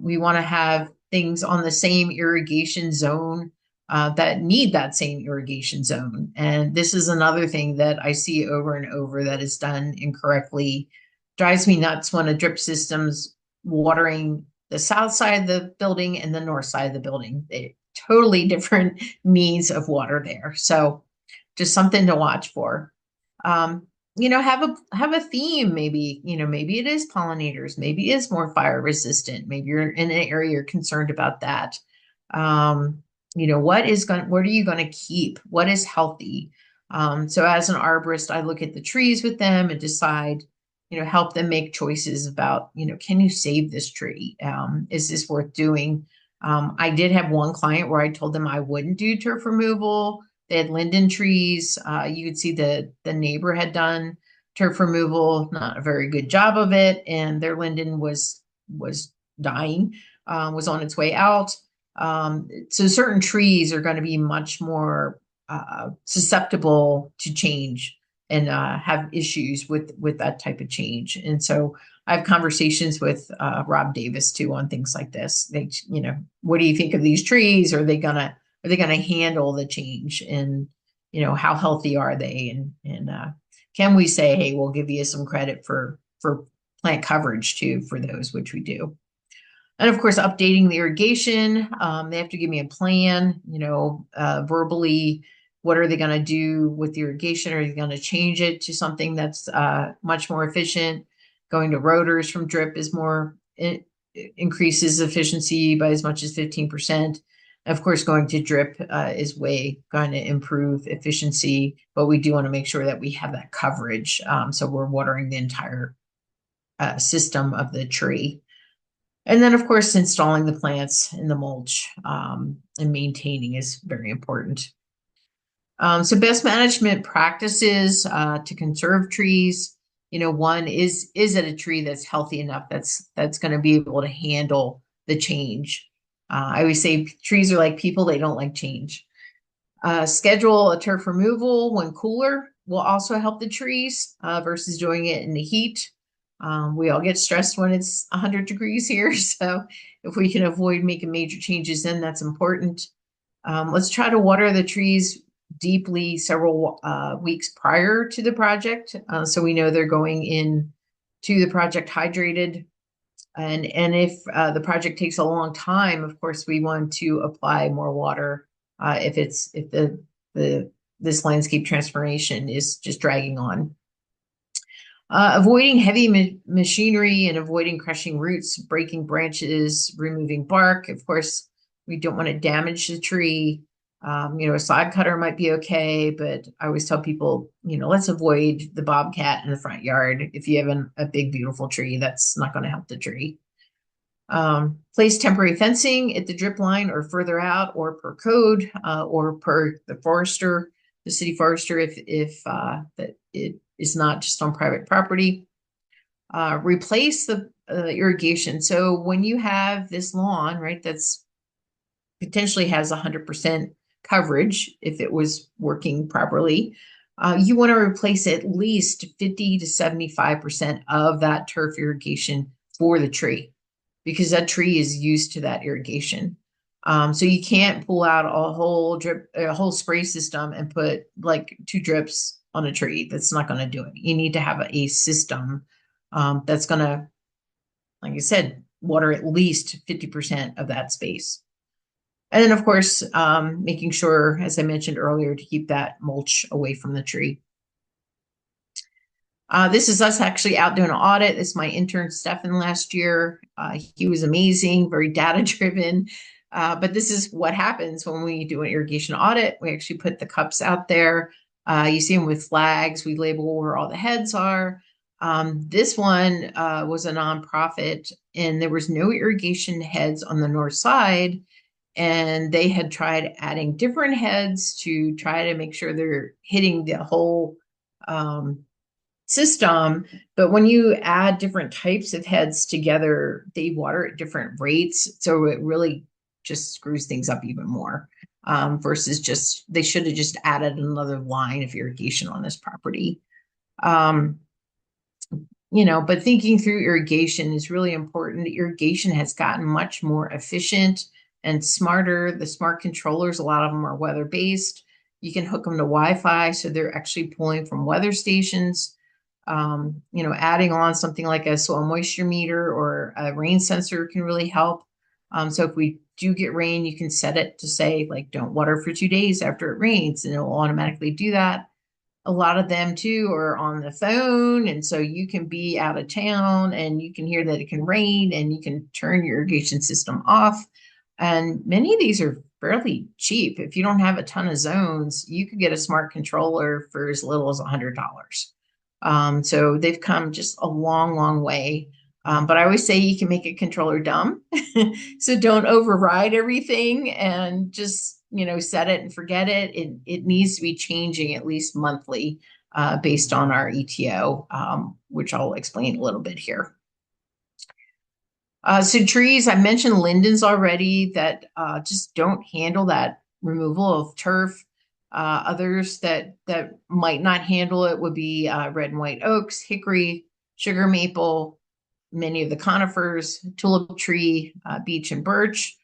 We want to have things on the same irrigation zone that need that same irrigation zone. And this is another thing that I see over and over that is done incorrectly. Drives me nuts when a drip system's watering the south side of the building and the north side of the building. They totally different needs of water there. So just something to watch for. Have a theme, maybe, maybe it is pollinators, maybe it is more fire resistant. Maybe you're in an area you're concerned about that. What are you going to keep? What is healthy? So as an arborist, I look at the trees with them and decide, help them make choices about, can you save this tree? Is this worth doing? I did have one client where I told them I wouldn't do turf removal. They had linden trees. You could see the neighbor had done turf removal, not a very good job of it, and their linden was dying, was on its way out. So certain trees are going to be much more susceptible to change and have issues with that type of change. And so I have conversations with Rob Davis too on things like this. They, what do you think of these trees? Are they gonna handle the change? And how healthy are they? And can we say, hey, we'll give you some credit for plant coverage too for those, which we do. And of course, updating the irrigation. They have to give me a plan, verbally. What are they going to do with the irrigation? Are they going to change it to something that's much more efficient? Going to rotors from drip is more, it increases efficiency by as much as 15%. Of course, going to drip is way going to improve efficiency, but we do want to make sure that we have that coverage. So we're watering the entire system of the tree. And then, of course, installing the plants in the mulch and maintaining is very important. So best management practices to conserve trees. One is it a tree that's healthy enough that's going to be able to handle the change? I always say trees are like people, they don't like change. Schedule a turf removal when cooler will also help the trees versus doing it in the heat. We all get stressed when it's 100 degrees here. So if we can avoid making major changes, then that's important. Let's try to water the trees deeply several weeks prior to the project. So we know they're going in to the project hydrated. And if the project takes a long time, of course, we want to apply more water if this landscape transformation is just dragging on. Avoiding heavy machinery and avoiding crushing roots, breaking branches, removing bark. Of course, we don't want to damage the tree. A sod cutter might be okay, but I always tell people, let's avoid the bobcat in the front yard. If you have a big, beautiful tree, that's not going to help the tree. Place temporary fencing at the drip line or further out, or per code, or per the city forester, if that it is not just on private property. Replace the irrigation. So when you have this lawn, right, that's potentially has 100% coverage, if it was working properly, you want to replace at least 50 to 75% of that turf irrigation for the tree, because that tree is used to that irrigation. So you can't pull out a whole spray system and put like 2 drips on a tree. That's not going to do it. You need to have a system that's going to, like I said, water at least 50% of that space. And then, of course, making sure, as I mentioned earlier, to keep that mulch away from the tree. This is us actually out doing an audit. This is my intern Stefan last year. He was amazing, very data driven. But this is what happens when we do an irrigation audit. We actually put the cups out there. You see them with flags. We label where all the heads are. This one was a nonprofit, and there was no irrigation heads on the north side. And they had tried adding different heads to try to make sure they're hitting the whole system. But when you add different types of heads together, they water at different rates. So it really just screws things up even more. Versus just, they should have just added another line of irrigation on this property. But thinking through irrigation is really important. Irrigation has gotten much more efficient and smarter. The smart controllers, a lot of them are weather-based. You can hook them to Wi-Fi, so they're actually pulling from weather stations. Adding on something like a soil moisture meter or a rain sensor can really help. So if we do get rain, you can set it to say, like, don't water for 2 days after it rains, and it will automatically do that. A lot of them too are on the phone, and so you can be out of town and you can hear that it can rain and you can turn your irrigation system off. And many of these are fairly cheap. If you don't have a ton of zones, you could get a smart controller for as little as $100. So they've come just a long, long way. But I always say you can make a controller dumb. So don't override everything and just, set it and forget it. It needs to be changing at least monthly based on our ETO, which I'll explain a little bit here. So trees, I mentioned lindens already that just don't handle that removal of turf. Others that might not handle it would be red and white oaks, hickory, sugar maple, many of the conifers, tulip tree, beech and birch.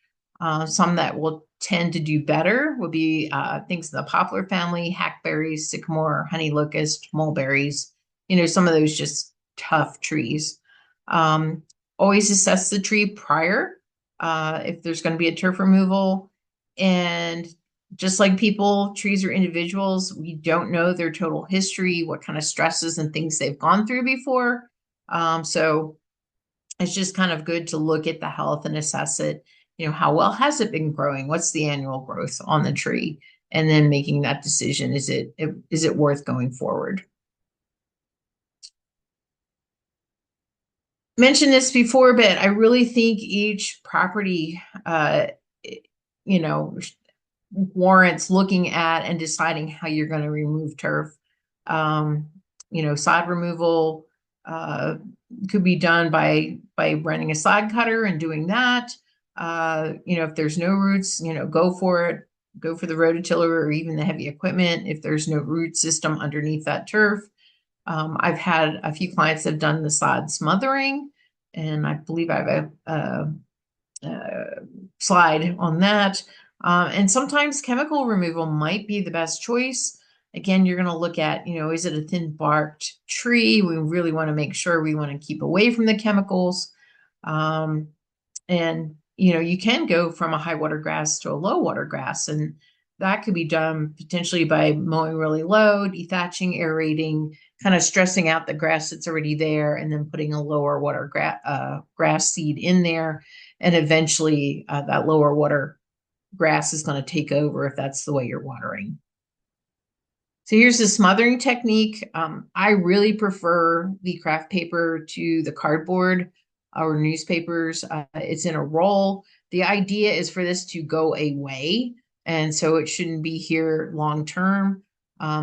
Some that will tend to do better would be things in the poplar family, hackberries, sycamore, honey locust, mulberries. Some of those just tough trees. Always assess the tree prior if there's going to be a turf removal. And just like people, trees are individuals. We don't know their total history, what kind of stresses and things they've gone through before. So it's just kind of good to look at the health and assess it. How well has it been growing? What's the annual growth on the tree? And then making that decision, is it worth going forward? Mentioned this before, but I really think each property, warrants looking at and deciding how you're going to remove turf. Sod removal could be done by running a sod cutter and doing that. If there's no roots, go for it. Go for the rototiller or even the heavy equipment if there's no root system underneath that turf. I've had a few clients that have done the sod smothering, and I believe I have a slide on that. And sometimes chemical removal might be the best choice. Again, you're going to look at, is it a thin barked tree? We really want to make sure we want to keep away from the chemicals. And you can go from a high water grass to a low water grass, and that could be done potentially by mowing really low, dethatching, aerating, kind of stressing out the grass that's already there, and then putting a lower water grass seed in there. And eventually that lower water grass is going to take over if that's the way you're watering. So here's the smothering technique. I really prefer the craft paper to the cardboard or newspapers. It's in a roll. The idea is for this to go away, and so it shouldn't be here long term.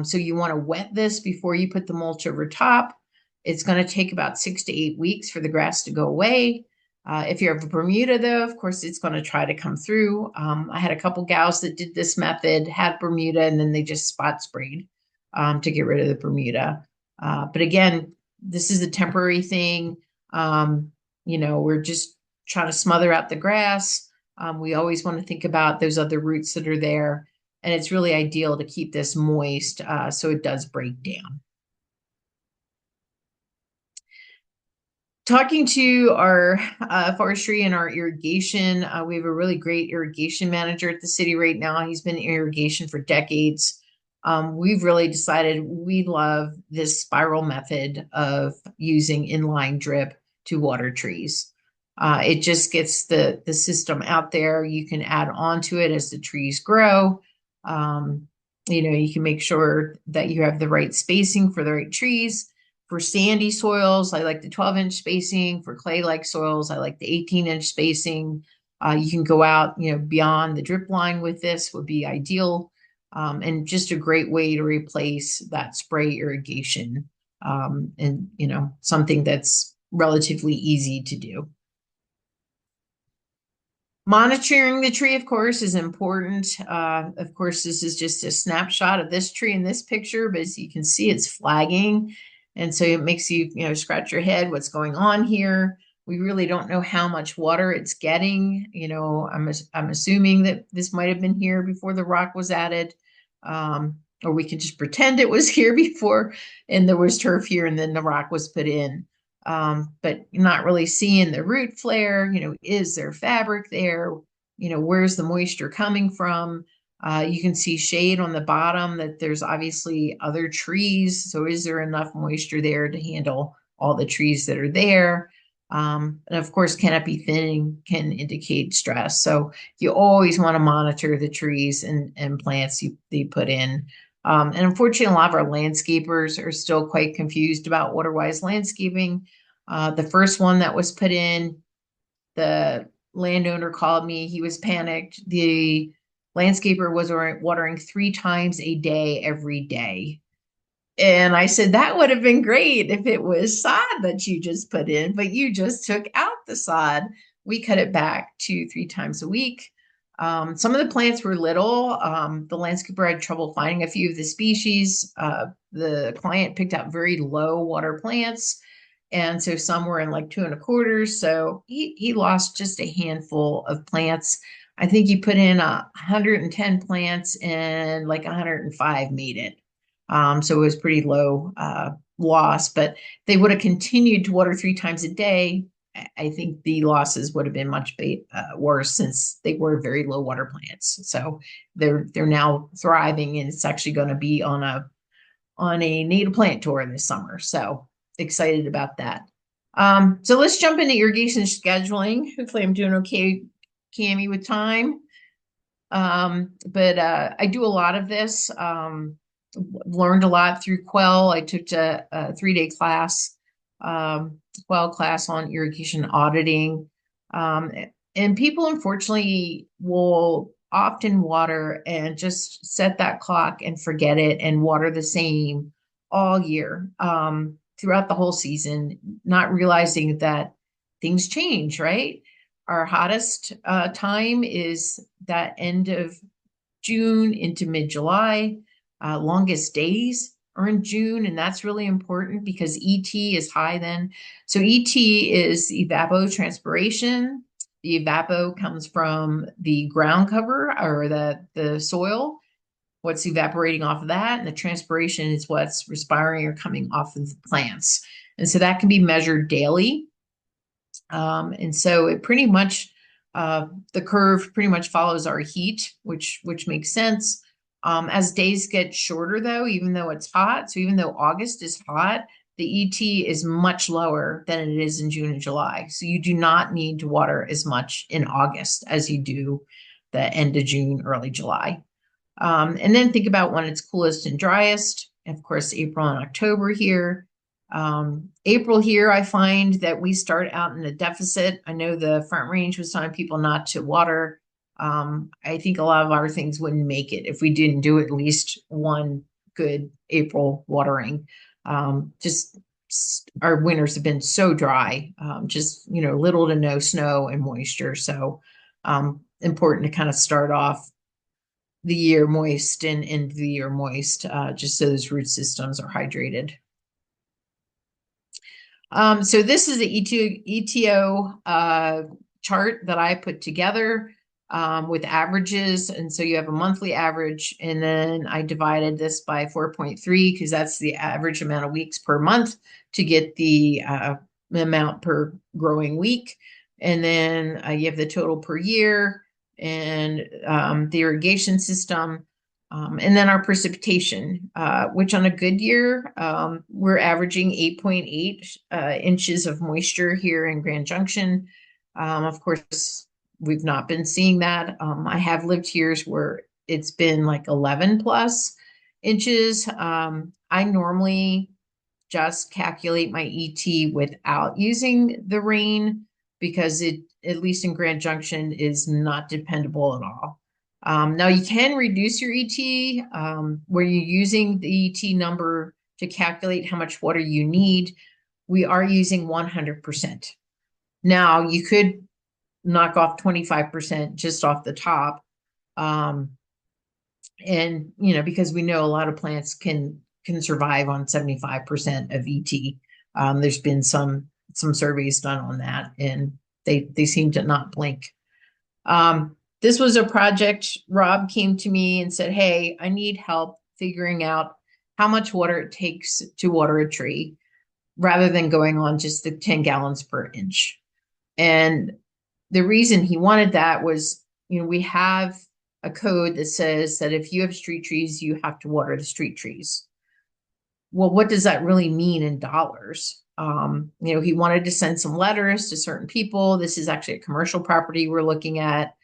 So you want to wet this before you put the mulch over top. It's going to take about 6 to 8 weeks for the grass to go away. If you have a Bermuda, though, of course, it's going to try to come through. I had a couple gals that did this method, had Bermuda, and then they just spot sprayed to get rid of the Bermuda. But again, this is a temporary thing. We're just trying to smother out the grass. We always want to think about those other roots that are there. And it's really ideal to keep this moist so it does break down. Talking to our forestry and our irrigation, we have a really great irrigation manager at the city right now. He's been in irrigation for decades. we've really decided we love this spiral method of using inline drip to water trees. It just gets the system out there. You can add on to it as the trees grow. You can make sure that you have the right spacing for the right trees. For sandy soils, I like the 12-inch spacing. For clay-like soils, I like the 18-inch spacing. You can go out, beyond the drip line with this would be ideal. And just a great way to replace that spray irrigation, and something that's relatively easy to do. Monitoring the tree, of course, is important. Of course, this is just a snapshot of this tree in this picture, but as you can see, it's flagging. And so it makes you, scratch your head, what's going on here? We really don't know how much water it's getting. I'm assuming that this might have been here before the rock was added. Or we can just pretend it was here before and there was turf here and then the rock was put in. But not really seeing the root flare, is there fabric there? Where's the moisture coming from? You can see shade on the bottom, that there's obviously other trees. So is there enough moisture there to handle all the trees that are there? And of course, canopy thinning can indicate stress. So you always want to monitor the trees and plants you put in. And unfortunately, a lot of our landscapers are still quite confused about water-wise landscaping. The first one that was put in, the landowner called me. He was panicked. The landscaper was watering 3 times a day every day. And I said, that would have been great if it was sod that you just put in, but you just took out the sod. We cut it back to 3 times a week. Some of the plants were little. The landscaper had trouble finding a few of the species. The client picked out very low water plants. And so some were in like 2 1/4. So he lost just a handful of plants. I think he put in 110 plants and like 105 made it. So it was pretty low loss, but they would have continued to water 3 times a day. I think the losses would have been much worse, since they were very low water plants. So they're now thriving, and it's actually going to be on a native plant tour this summer. So excited about that. So let's jump into irrigation scheduling. Hopefully I'm doing okay, Cami, with time. But I do a lot of this. Learned a lot through Quell. I took a 3-day class, Quell class on irrigation auditing. And people, unfortunately, will often water and just set that clock and forget it and water the same all year, throughout the whole season, not realizing that things change, right? Our hottest time is that end of June into mid-July. Longest days are in June, and that's really important because ET is high then. So ET is evapotranspiration. The evapo comes from the ground cover, or the soil, what's evaporating off of that, and the transpiration is what's respiring or coming off of the plants. And so that can be measured daily. And so it pretty much, the curve pretty much follows our heat, which makes sense. As days get shorter, though, even though it's hot, so even though August is hot, the ET is much lower than it is in June and July. So you do not need to water as much in August as you do the end of June, early July. And then think about when it's coolest and driest. Of course, April and October here. April here, I find that we start out in a deficit. I know the Front Range was telling people not to water. I think a lot of our things wouldn't make it if we didn't do at least one good April watering. Just our winters have been so dry, just, little to no snow and moisture. So important to kind of start off the year moist and end the year moist, just so those root systems are hydrated. So this is the ETO chart that I put together with averages. And so you have a monthly average, and then I divided this by 4.3 because that's the average amount of weeks per month to get the amount per growing week. And then you have the total per year and the irrigation system. And then our precipitation, which on a good year, we're averaging 8.8 inches of moisture here in Grand Junction. Of course, we've not been seeing that. I have lived years where it's been like 11 plus inches. I normally just calculate my ET without using the rain because it, at least in Grand Junction, is not dependable at all. Now you can reduce your ET where you're using the ET number to calculate how much water you need. We are using 100%. Now you could knock off 25% just off the top. And, you know, because we know a lot of plants can survive on 75% of ET. There's been some surveys done on that, and they seem to not blink. This was a project. Rob came to me and said, "Hey, I need help figuring out how much water it takes to water a tree, rather than going on just the 10 gallons per inch." And the reason he wanted that was, you know, we have a code that says that if you have street trees, you have to water the street trees. Well, what does that really mean in dollars? You know, he wanted to send some letters to certain people. This is actually a commercial property we're looking at.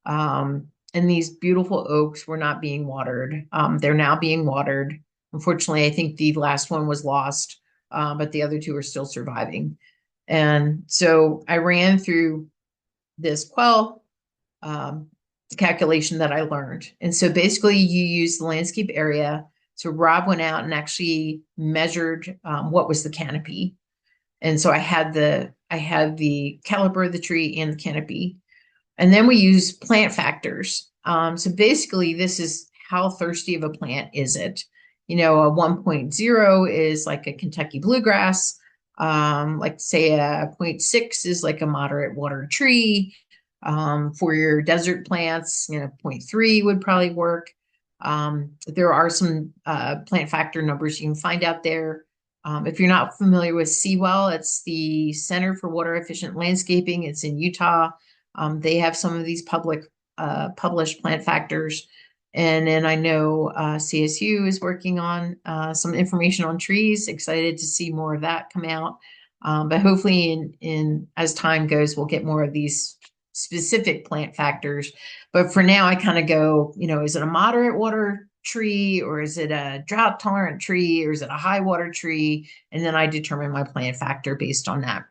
And these beautiful oaks were not being watered. They're now being watered. Unfortunately, I think the last one was lost, but the other two are still surviving. And so I ran through this quell calculation that I learned. And so basically you use the landscape area. So Rob went out and actually measured what was the canopy. And so I had the caliber of the tree and the canopy. And then we use plant factors. So basically this is how thirsty of a plant is it? You know, a 1.0 is like a Kentucky bluegrass. Like say a 0.6 is like a moderate water tree. For your desert plants, you know, 0.3 would probably work. There are some plant factor numbers you can find out there. If you're not familiar with Seawell, it's the Center for Water Efficient Landscaping. It's in Utah. They have some of these public published plant factors. And then I know CSU is working on some information on trees. Excited to see more of that come out. But hopefully in as time goes, we'll get more of these specific plant factors. But for now, I kind of go, you know, is it a moderate water tree, or is it a drought tolerant tree, or is it a high water tree? And then I determine my plant factor based on that.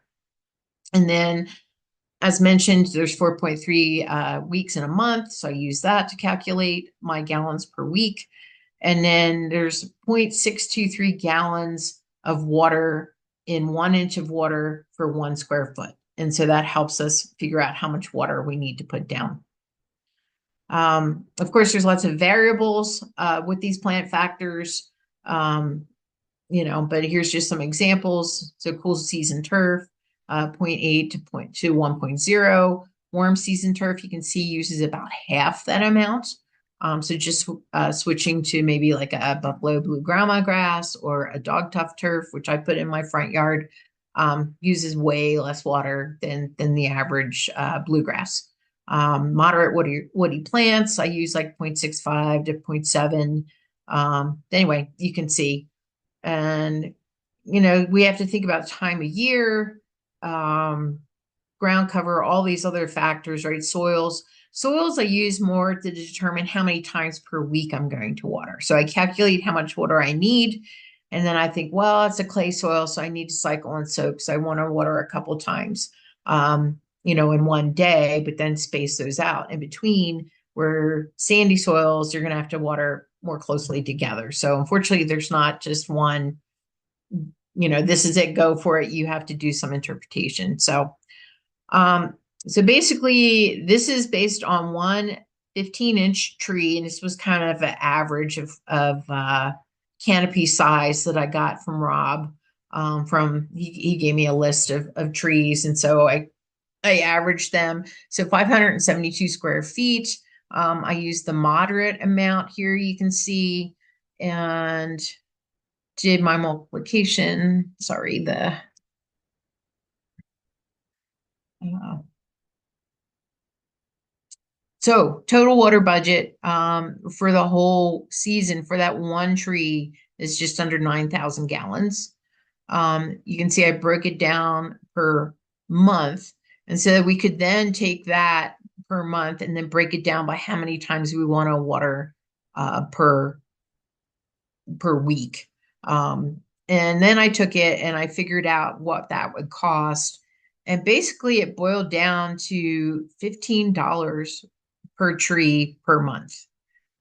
And then, as mentioned, there's 4.3 weeks in a month. So I use that to calculate my gallons per week. And then there's 0.623 gallons of water in 1 inch of water for 1 square foot. And so that helps us figure out how much water we need to put down. Of course, there's lots of variables with these plant factors, you know, but here's just some examples. So cool season turf, 0.8 to 1.0. Warm season turf, you can see, uses about half that amount. So just switching to maybe like a buffalo blue grama grass or a dog tuft turf, which I put in my front yard, uses way less water than the average bluegrass. Moderate woody plants, I use like 0.65 to 0.7. Anyway, you can see. And, you know, we have to think about time of year, ground cover, all these other factors, right? Soils I use more to determine how many times per week I'm going to water. So I calculate how much water I need. And then I think, well, it's a clay soil, so I need to cycle and soak. So I want to water a couple times, you know, in one day, but then space those out in between. Where sandy soils, you're going to have to water more closely together. So unfortunately, there's not just one, you know, this is it, go for it. You have to do some interpretation. So, so basically, this is based on one 15-inch tree, and this was kind of an average of canopy size that I got from Rob. He gave me a list of trees, and so I averaged them. So 572 square feet. I used the moderate amount here, you can see, and did my multiplication. Sorry, So total water budget for the whole season for that one tree is just under 9,000 gallons. You can see I broke it down per month. And so that we could then take that per month and then break it down by how many times we want to water per week. And then I took it and I figured out what that would cost. And basically it boiled down to $15 per tree per month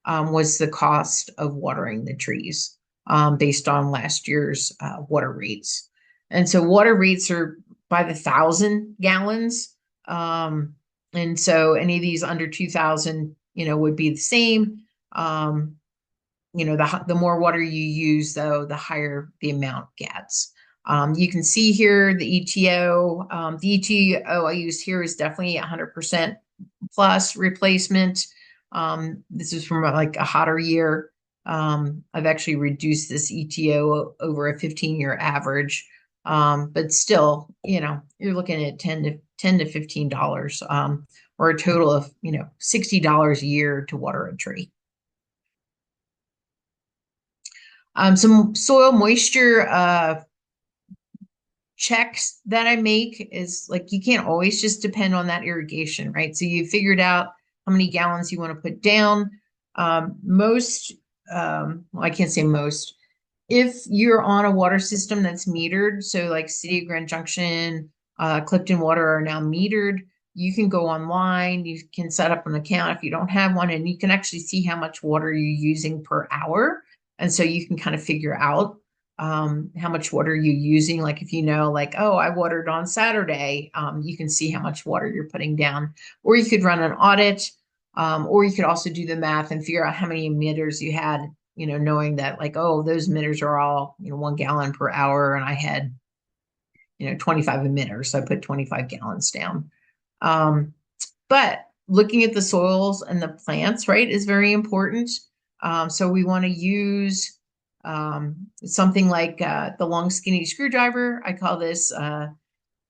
was the cost of watering the trees based on last year's water rates. And so water rates are by the 1,000 gallons. And so any of these under 2,000, would be the same. The more water you use, though, the higher the amount gets. You can see here the ETO. The ETO I used here is definitely 100% plus replacement. This is from like a hotter year. I've actually reduced this ETO over a 15-year average. But still, you're looking at $10 to $15, or a total of, $60 a year to water a tree. Some soil moisture checks that I make is like, you can't always just depend on that irrigation, right? So you figured out how many gallons you want to put down. I can't say most. If you're on a water system that's metered, so like City of Grand Junction, Clifton Water are now metered, you can go online, you can set up an account if you don't have one, and you can actually see how much water you're using per hour. And so you can kind of figure out how much water you're using. Like if like, oh, I watered on Saturday, you can see how much water you're putting down. Or you could run an audit, or you could also do the math and figure out how many emitters you had, knowing that like, oh, those emitters are all, 1 gallon per hour, and I had, 25 emitters, so I put 25 gallons down. But looking at the soils and the plants, right, is very important. So we want to use something like the long skinny screwdriver. I call this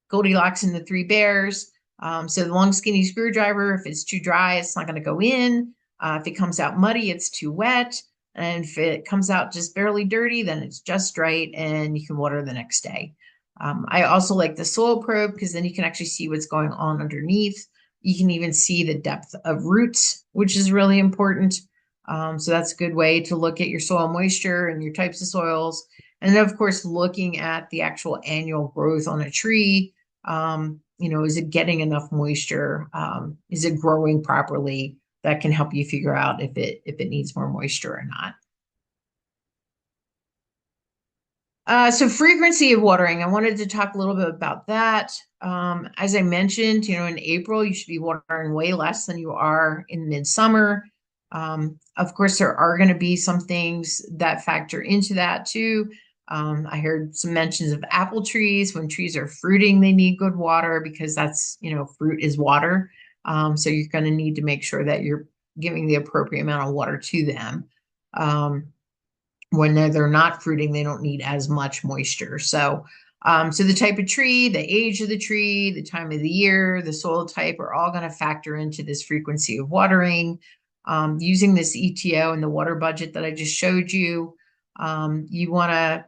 Goldilocks and the Three Bears. So the long skinny screwdriver, if it's too dry, it's not going to go in. If it comes out muddy, it's too wet. And if it comes out just barely dirty, then it's just right and you can water the next day. I also like the soil probe because then you can actually see what's going on underneath. You can even see the depth of roots, which is really important. So that's a good way to look at your soil moisture and your types of soils. And then, of course, looking at the actual annual growth on a tree. Is it getting enough moisture? Is it growing properly? That can help you figure out if it needs more moisture or not. So frequency of watering, I wanted to talk a little bit about that. As I mentioned, in April, you should be watering way less than you are in midsummer. Of course, there are going to be some things that factor into that too. I heard some mentions of apple trees. When trees are fruiting, they need good water because that's, fruit is water. So you're going to need to make sure that you're giving the appropriate amount of water to them. When they're not fruiting, they don't need as much moisture. So the type of tree, the age of the tree, the time of the year, the soil type are all going to factor into this frequency of watering. Using this ETO and the water budget that I just showed you, you want to,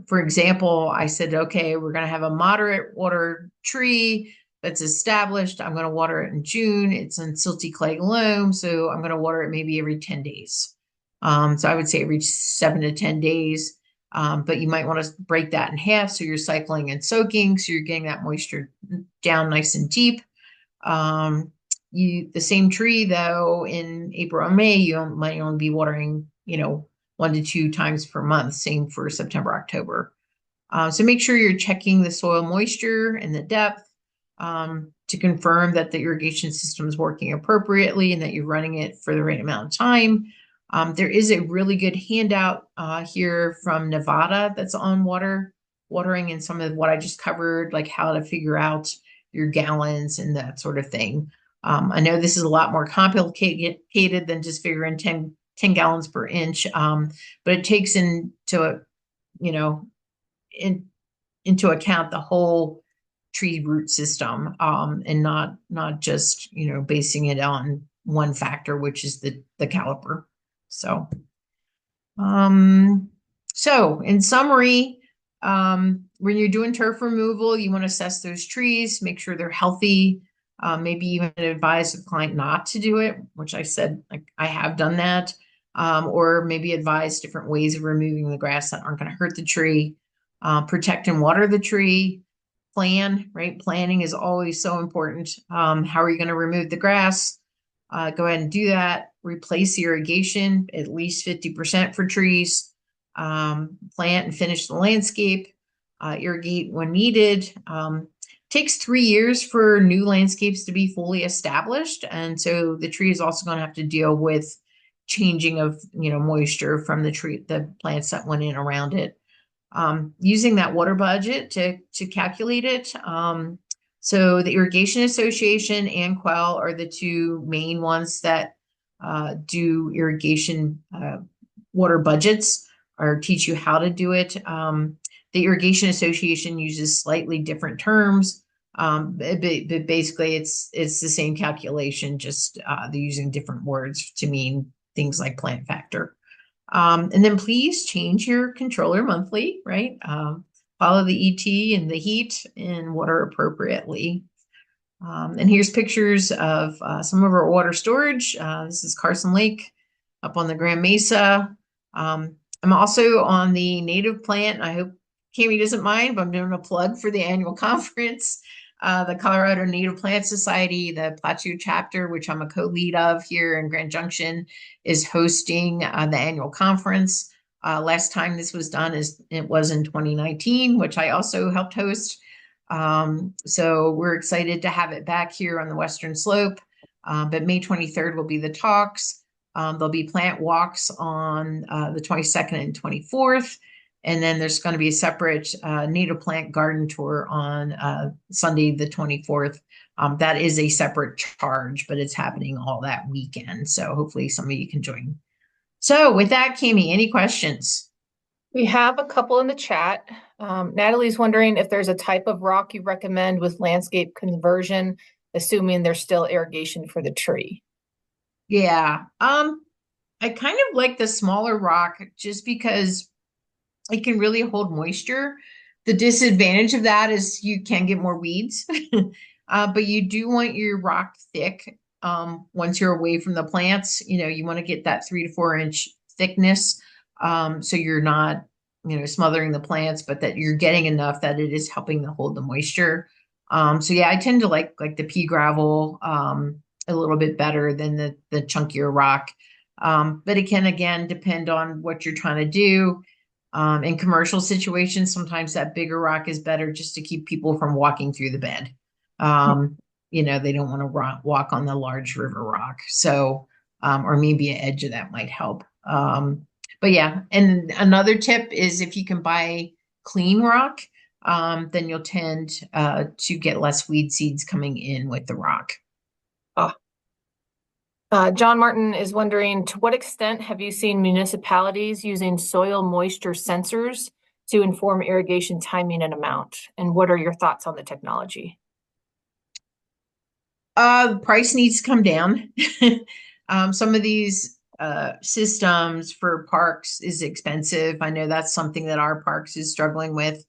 for example, I said, okay, we're going to have a moderate water tree that's established. I'm going to water it in June. It's in silty clay loam, so I'm going to water it maybe every 10 days. So I would say every 7 to 10 days, but you might want to break that in half. So you're cycling and soaking. So you're getting that moisture down nice and deep. The same tree though, in April or May, you might only be watering, 1 to 2 times per month. Same for September, October. So make sure you're checking the soil moisture and the depth to confirm that the irrigation system is working appropriately and that you're running it for the right amount of time. There is a really good handout here from Nevada that's on watering and some of what I just covered, like how to figure out your gallons and that sort of thing. I know this is a lot more complicated than just figuring 10 gallons per inch, but it takes into account the whole tree root system and not just basing it on one factor, which is the caliper. So in summary, when you're doing turf removal, you want to assess those trees, make sure they're healthy, maybe even advise the client not to do it, which I said, like, I have done that, or maybe advise different ways of removing the grass that aren't going to hurt the tree, protect and water the tree, plan, right? Planning is always so important. How are you going to remove the grass? Go ahead and do that. Replace irrigation, at least 50% for trees. Plant and finish the landscape. Irrigate when needed. Takes 3 years for new landscapes to be fully established. And so the tree is also going to have to deal with changing of, moisture from the plants that went in around it. Using that water budget to calculate it. So the Irrigation Association and Quell are the two main ones that do irrigation water budgets or teach you how to do it. The Irrigation Association uses slightly different terms, but basically it's the same calculation, just they're using different words to mean things like plant factor. And then please change your controller monthly, right? Follow the ET and the heat and water appropriately. And here's pictures of some of our water storage. This is Carson Lake up on the Grand Mesa. I'm also on the native plant. I hope Cami doesn't mind, but I'm doing a plug for the annual conference. The Colorado Native Plant Society, the Plateau chapter, which I'm a co-lead of here in Grand Junction, is hosting the annual conference. Last time this was done it was in 2019, which I also helped host. So we're excited to have it back here on the Western Slope. But May 23rd will be the talks. There'll be plant walks on the 22nd and 24th. And then there's going to be a separate native plant garden tour on Sunday, the 24th. That is a separate charge, but it's happening all that weekend. So hopefully some of you can join. So with that, Cami, any questions? We have a couple in the chat. Natalie's wondering if there's a type of rock you recommend with landscape conversion, assuming there's still irrigation for the tree. Yeah. I kind of like the smaller rock just because it can really hold moisture. The disadvantage of that is you can get more weeds, but you do want your rock thick. Once you're away from the plants, you want to get that 3 to 4 inch thickness. So you're not, smothering the plants, but that you're getting enough that it is helping to hold the moisture. So yeah, I tend to like the pea gravel, a little bit better than the chunkier rock. But it can, again, depend on what you're trying to do. In commercial situations, sometimes that bigger rock is better just to keep people from walking through the bed. They don't want to walk on the large river rock. So, or maybe an edge of that might help. But yeah, and another tip is if you can buy clean rock, then you'll tend to get less weed seeds coming in with the rock. John Martin is wondering, to what extent have you seen municipalities using soil moisture sensors to inform irrigation timing and amount? And what are your thoughts on the technology? The price needs to come down. Some of these systems for parks is expensive. I know that's something that our parks is struggling with,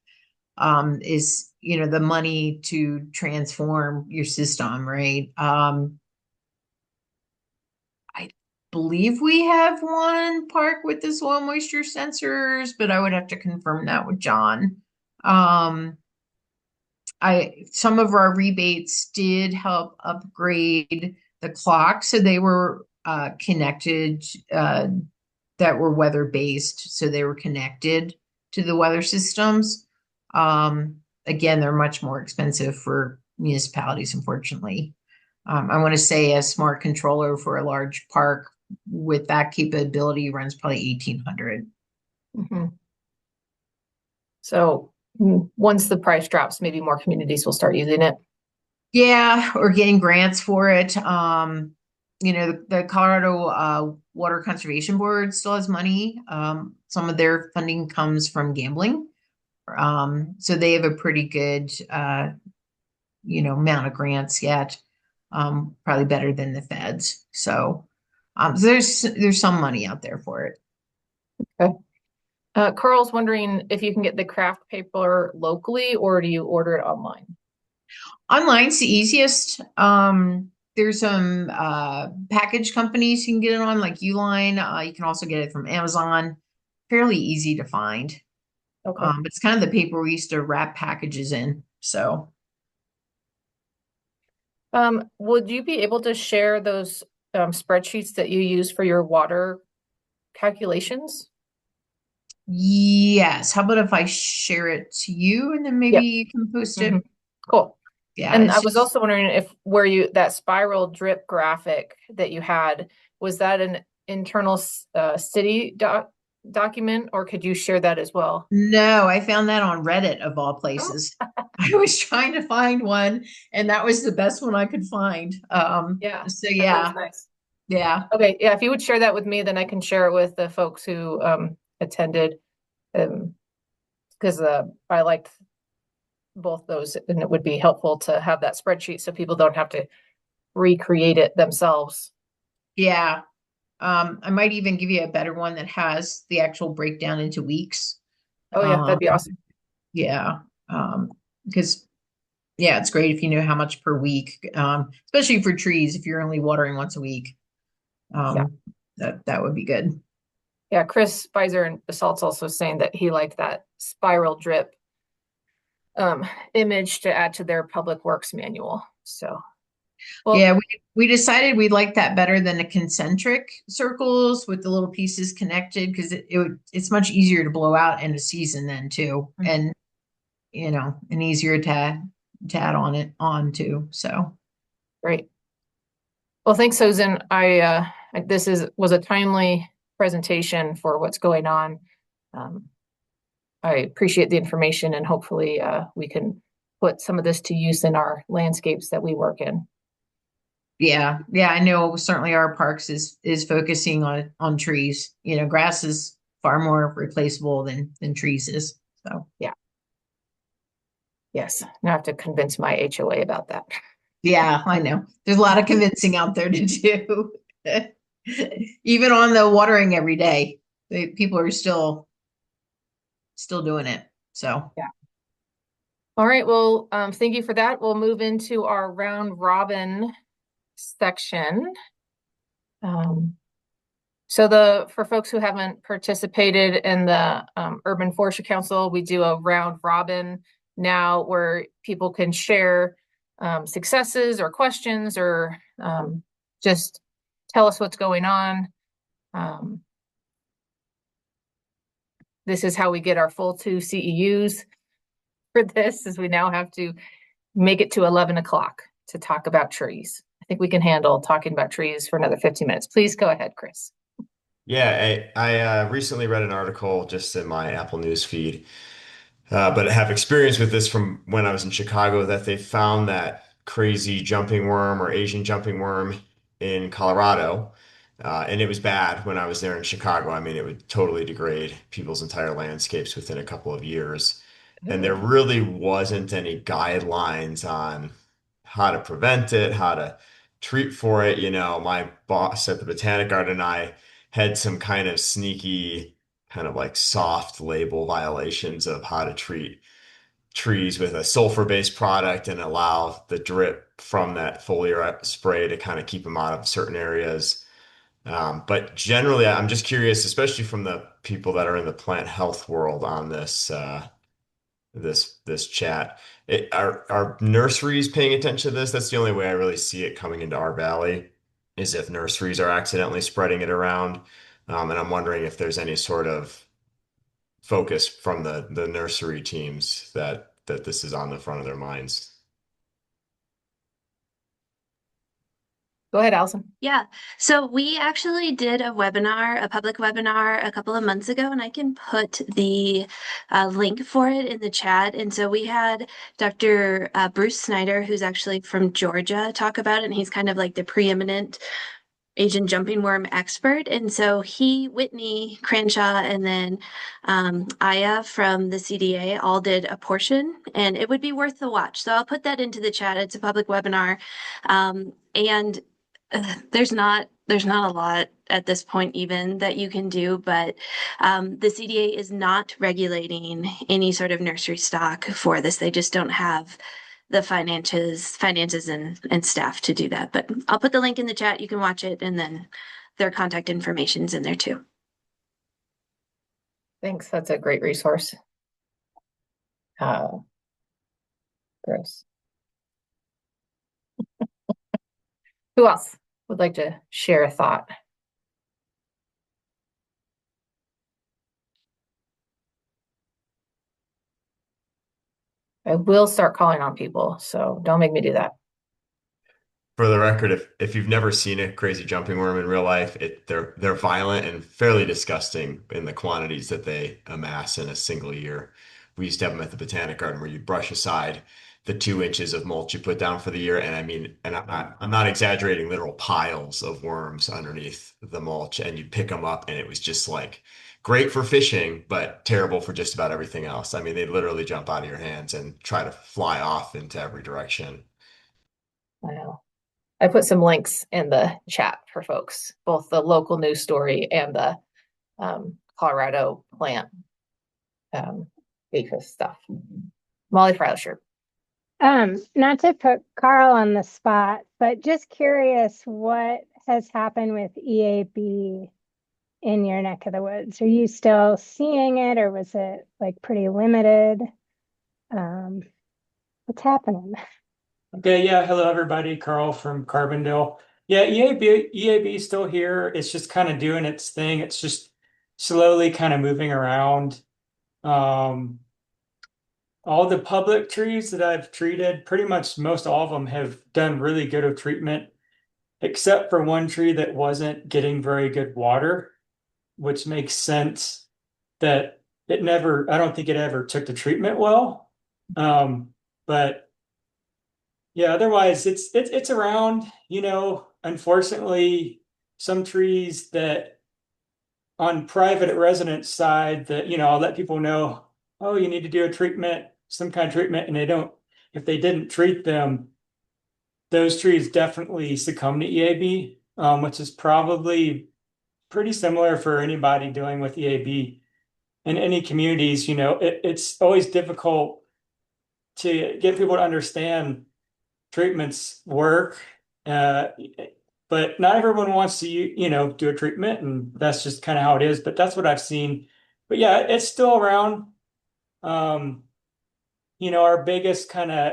is, the money to transform your system, right? Believe we have one park with the soil moisture sensors, but I would have to confirm that with John. Some of our rebates did help upgrade the clock, so they were connected, that were weather based, so they were connected to the weather systems. Again, they're much more expensive for municipalities, unfortunately. I want to say a smart controller for a large park with that capability runs probably $1,800. Mm-hmm. So once the price drops, maybe more communities will start using it. Yeah, or getting grants for it. The Colorado Water Conservation Board still has money. Some of their funding comes from gambling. So they have a pretty good, amount of grants yet. probably better than the feds. So there's some money out there for it. Okay. Carl's wondering if you can get the craft paper locally or do you order it online? Online's the easiest. There's some package companies you can get it on, like Uline. You can also get it from Amazon. Fairly easy to find. Okay. But it's kind of the paper we used to wrap packages in. So Would you be able to share those spreadsheets that you use for your water calculations? yes. How about if I share it to you and then maybe Yep. you can post Hmm. it? Cool. Yeah, And I it's was just also wondering if where you that spiral drip graphic that you had, was that an internal city document, or could you share that as well? no, I found that on Reddit of all Oh, places. I was trying to find one and that was the best one I could find. yeah, So that was yeah, nice. yeah. Okay, yeah, if you would share that with me, then I can share it with the folks who attended, because I liked both those, and it would be helpful to have that spreadsheet so people don't have to recreate it themselves. Yeah. I might even give you a better one that has the actual breakdown into weeks. Oh yeah, Um, that'd be awesome. yeah. Because yeah, it's great if you know how much per week. Especially for trees, if you're only watering once a week. Yeah. That would be good. Yeah, Chris Spicer and Basalt's also saying that he liked that spiral drip um, image to add to their public works manual. So, well, Yeah, we decided we like that better than the concentric circles with the little pieces connected because it's much easier to blow out in a season then too, and and easier to add on too. So great. Well, thanks, Susan. This was a timely presentation for what's going on. Um, I appreciate the information, and hopefully, we can put some of this to use in our landscapes that we work in. yeah, I know certainly our parks is focusing on trees. Grass is far more replaceable than trees is. So Yeah. Yes. Now I have to convince my HOA about that. yeah, I know. There's a lot of convincing out there to do. Even on the watering every day, people are still doing it. So Yeah. All right. Well, thank you for that. We'll move into our round robin section. Um, for folks who haven't participated in the Urban Forestry Council, we do a round robin now where people can share successes or questions or just tell us what's going on. Um, this is how we get our full 2 CEUs for this, as we now have to make it to 11 o'clock to talk about trees. I think we can handle talking about trees for another 15 minutes. Please go ahead, Chris. Yeah, I recently read an article just in my Apple News feed, but I have experience with this from when I was in Chicago that they found that crazy jumping worm or Asian jumping worm in Colorado. And it was bad when I was there in Chicago. I mean, it would totally degrade people's entire landscapes within a couple of years. And there Oh, really wasn't any guidelines on how to prevent it, how to treat for it. My boss at the Botanic Garden and I had some kind of sneaky, kind of like soft label violations of how to treat trees with a sulfur-based product and allow the drip from that foliar spray to kind of keep them out of certain areas. But generally, I'm just curious, especially from the people that are in the plant health world on this chat. Are nurseries paying attention to this? That's the only way I really see it coming into our valley, is if nurseries are accidentally spreading it around. And I'm wondering if there's any sort of focus from the nursery teams that this is on the front of their minds. go ahead, Allison. Yeah, so we actually did a public webinar a couple of months ago, and I can put the link for it in the chat. And so we had Dr. Bruce Snyder, who's actually from Georgia, talk about it, and he's kind of like the preeminent Asian jumping worm expert. And so Whitney Cranshaw, and then Aya from the CDA all did a portion, and it would be worth the watch. So I'll put that into the chat. It's a public webinar. And there's not a lot at this point even that you can do, but the CDA is not regulating any sort of nursery stock for this. They just don't have the finances and staff to do that. But I'll put the link in the chat. You can watch it, and then their contact information's in there too. Thanks. That's a great resource. Gross. Who else would like to share a thought? I will start calling on people, so don't make me do that. For the record, if you've never seen a crazy jumping worm in real life, they're violent and fairly disgusting in the quantities that they amass in a single year. We used to have them at the Botanic Garden where you'd brush aside the 2 inches of mulch you put down for the year, and I mean, and I'm not exaggerating, literal piles of worms underneath the mulch, and you'd pick them up, and it was just like great for fishing, but terrible for just about everything else. I mean, they'd literally jump out of your hands and try to fly off into every direction. I know. I put some links in the chat for folks, both the local news story and the Colorado plant APHIS stuff. Molly Freilisher. Not to put Carl on the spot, but just curious what has happened with EAB in your neck of the woods. Are you still seeing it, or was it like pretty limited? What's happening? Okay, yeah, hello everybody. Carl from Carbondale. Yeah, EAB is still here. It's just kind of doing its thing. It's just slowly kind of moving around. All the public trees that I've treated, pretty much most all of them have done really good of treatment, except for one tree that wasn't getting very good water, which makes sense that I don't think it ever took the treatment well. But yeah, otherwise it's around, unfortunately, some trees that on private residence side that, I'll let people know, oh, you need to do a treatment, some kind of treatment, and if they didn't treat them, those trees definitely succumb to EAB, which is probably pretty similar for anybody dealing with EAB in any communities. It's always difficult to get people to understand treatments work, but not everyone wants to, do a treatment, and that's just kind of how it is. But that's what I've seen. But yeah, it's still around. Our biggest kind of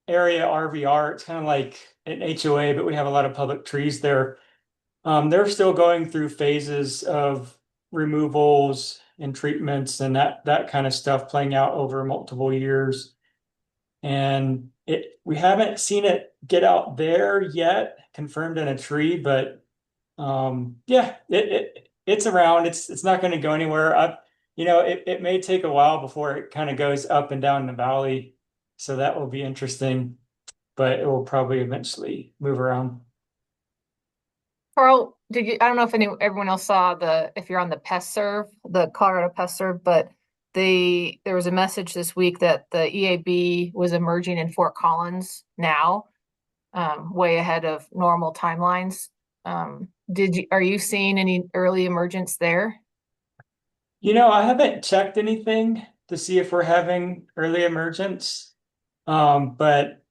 area, RVR, it's kind of like an HOA, but we have a lot of public trees there. They're still going through phases of removals and treatments and that kind of stuff playing out over multiple years. And we haven't seen it get out there yet, confirmed in a tree, but yeah, it's around. It's not going to go anywhere. It may take a while before it kind of goes up and down the valley, so that will be interesting, but it will probably eventually move around. Carl, I don't know if everyone else saw if you're on the the Colorado Pest Serve, but there was a message this week that the EAB was emerging in Fort Collins now, way ahead of normal timelines. Are you seeing any early emergence there? I haven't checked anything to see if we're having early emergence, but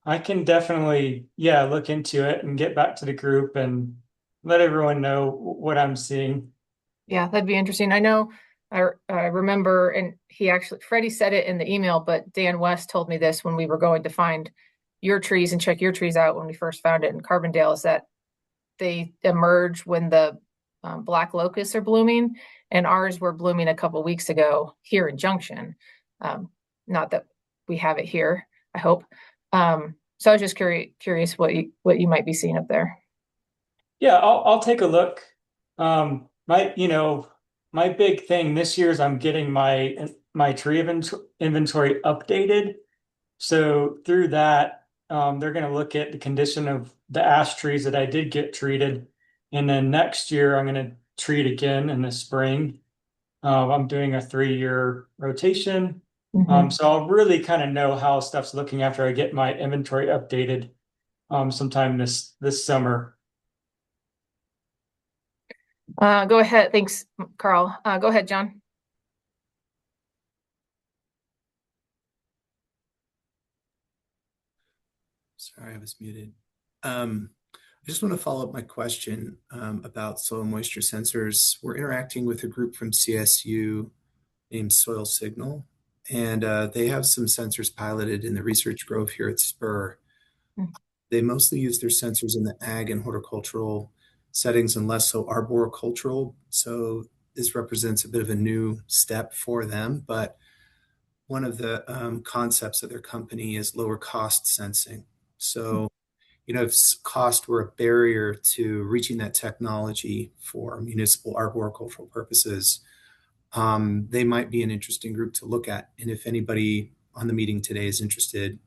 I can definitely, look into it and get back to the group and let everyone know what I'm seeing. Yeah, that'd be interesting. I know. I remember, and Freddie said it in the email, but Dan West told me this when we were going to find your trees and check your trees out when we first found it in Carbondale, is that they emerge when the black locusts are blooming, and ours were blooming a couple weeks ago here in Junction. Not that we have it here, I hope. So I was just curious what you might be seeing up there. Yeah, I'll take a look. My big thing this year is I'm getting my tree inventory updated. So through that, they're going to look at the condition of the ash trees that I did get treated. And then next year, I'm going to treat again in the spring. I'm doing a 3-year rotation. So I'll really kind of know how stuff's looking after I get my inventory updated sometime this summer. Go ahead. Thanks, Carl. Go ahead, John. Sorry, I was muted. I just want to follow up my question about soil moisture sensors. We're interacting with a group from CSU named Soil Signal, and they have some sensors piloted in the Research Grove here at SPUR. They mostly use their sensors in the ag and horticultural settings and less so arboricultural. So this represents a bit of a new step for them, but one of the concepts of their company is lower cost sensing. So, if cost were a barrier to reaching that technology for municipal arboricultural purposes, they might be an interesting group to look at. And if anybody on the meeting today is interested,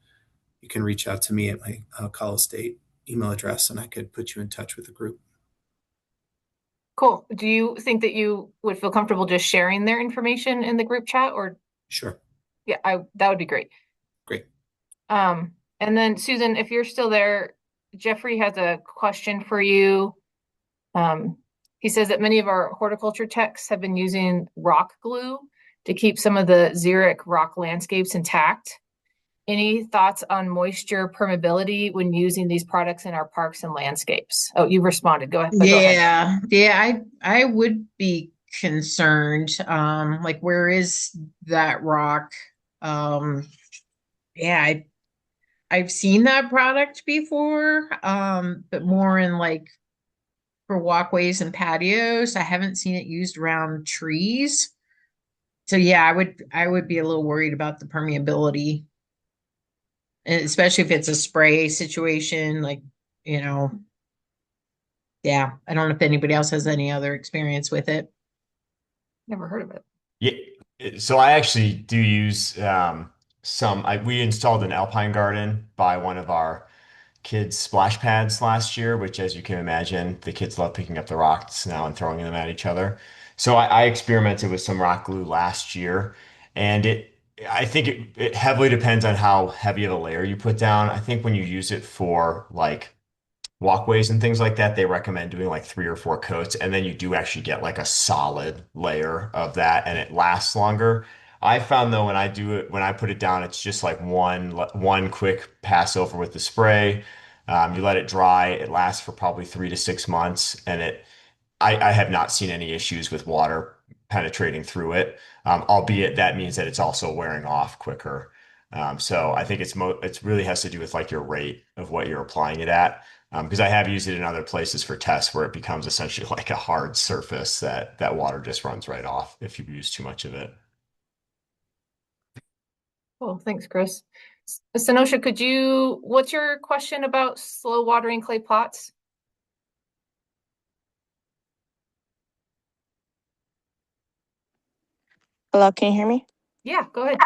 you can reach out to me at my Colorado State email address and I could put you in touch with the group. Cool. Do you think that you would feel comfortable just sharing their information in the group chat or? Sure. Yeah, that would be great. Great. And then Susan, if you're still there, Jeffrey has a question for you. He says that many of our horticulture techs have been using rock glue to keep some of the xeric rock landscapes intact. Any thoughts on moisture permeability when using these products in our parks and landscapes? Oh, you responded. Go ahead. Yeah. I would be concerned. Like, where is that rock? Yeah, I've seen that product before, but more in like for walkways and patios. I haven't seen it used around trees. So yeah, I would be a little worried about the permeability. And especially if it's a spray situation, like, yeah, I don't know if anybody else has any other experience with it. Never heard of it. Yeah, so I actually do use we installed an alpine garden by one of our kids' splash pads last year, which, as you can imagine, the kids love picking up the rocks now and throwing them at each other. So I experimented with some rock glue last year, and I think it heavily depends on how heavy of a layer you put down. I think when you use it for like walkways and things like that, they recommend doing like 3 or 4 coats, and then you do actually get like a solid layer of that, and it lasts longer. I found though when I put it down, it's just like one quick pass over with the spray. You let it dry. It lasts for probably 3 to 6 months, and I have not seen any issues with water penetrating through it. Albeit that means that it's also wearing off quicker. So I think it's really has to do with like your rate of what you're applying it at. Because I have used it in other places for tests where it becomes essentially like a hard surface that water just runs right off if you use too much of it. Cool. Thanks, Chris. Sanosha, what's your question about slow watering clay pots? Hello, can you hear me? Yeah, go ahead.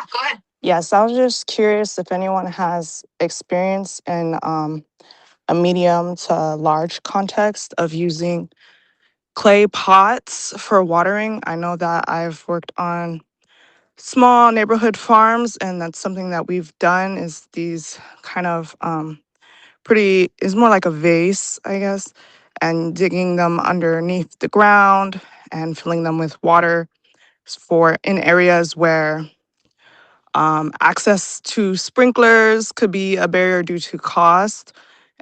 Yes, I was just curious if anyone has experience in a medium to large context of using clay pots for watering. I know that I've worked on small neighborhood farms, and that's something that we've done is these kind of is more like a vase, I guess, and digging them underneath the ground and filling them with water for in areas where access to sprinklers could be a barrier due to cost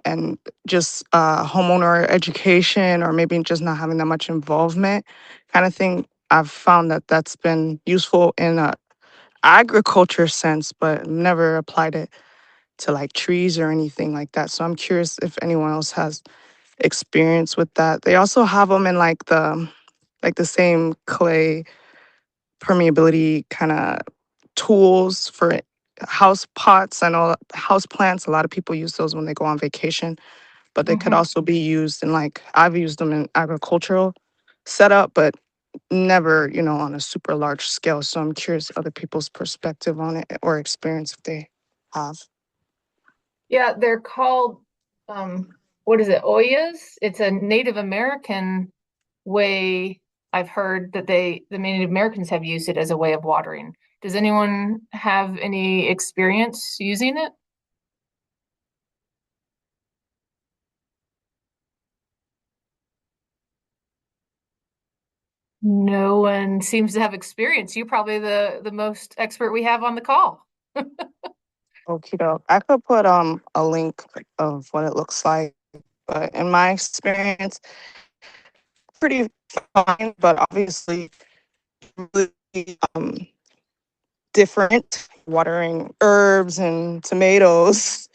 and just homeowner education or maybe just not having that much involvement kind of thing. I've found that that's been useful in a agriculture sense, but never applied it to like trees or anything like that. So I'm curious if anyone else has experience with that. They also have them in like the same clay permeability kind of tools for house pots. I know house plants, a lot of people use those when they go on vacation, but they could also be used in like, I've used them in agricultural setup, but never, on a super large scale. So I'm curious other people's perspective on it or experience if they have. Yeah, they're called, um, what is it, Oyas? It's a Native American way. I've heard that the Native Americans have used it as a way of watering. Does anyone have any experience using it? No one seems to have experience. You're probably the most expert we have on the call. Okay, doke. I could put a link of what it looks like, but in my experience, pretty fine, but obviously really different watering herbs and tomatoes,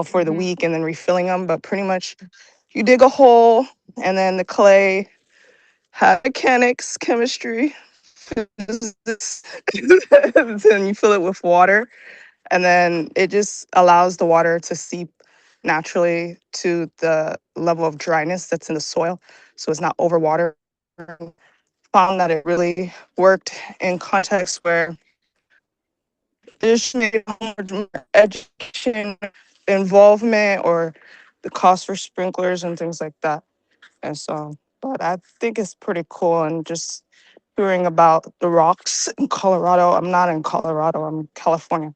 for the week and then refilling them. But pretty much you dig a hole and then the clay has mechanics, chemistry, physics, then you fill it with water. And then it just allows the water to seep naturally to the level of dryness that's in the soil. So it's not overwatered. Found that it really worked in contexts where additional education involvement or the cost for sprinklers and things like that. And so, but I think it's pretty cool. And just hearing about the rocks in Colorado. I'm not in Colorado, I'm in California.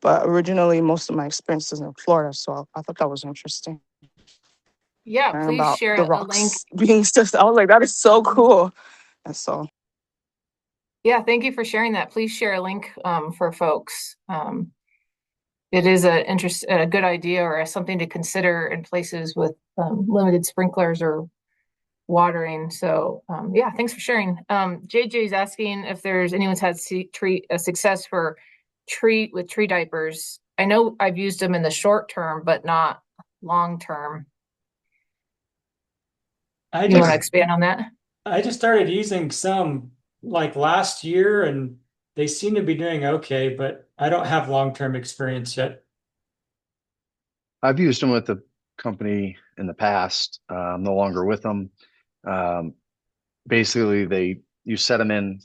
But originally, most of my experience is in Florida. So I thought that was interesting. Yeah, Learn please about share the a link. rocks being stuff. I was like, that is so cool. And so, Yeah, thank you for sharing that. Please share a link for folks. It is a good idea or something to consider in places with limited sprinklers or watering. So yeah, thanks for sharing. JJ's asking if there's anyone's had a success for tree diapers. I know I've used them in the short term, but not long term. You want to expand on that? I just started using some like last year and they seem to be doing okay, but I don't have long-term experience yet. I've used them with the company in the past. I'm no longer with them. Um, basically, you set them in.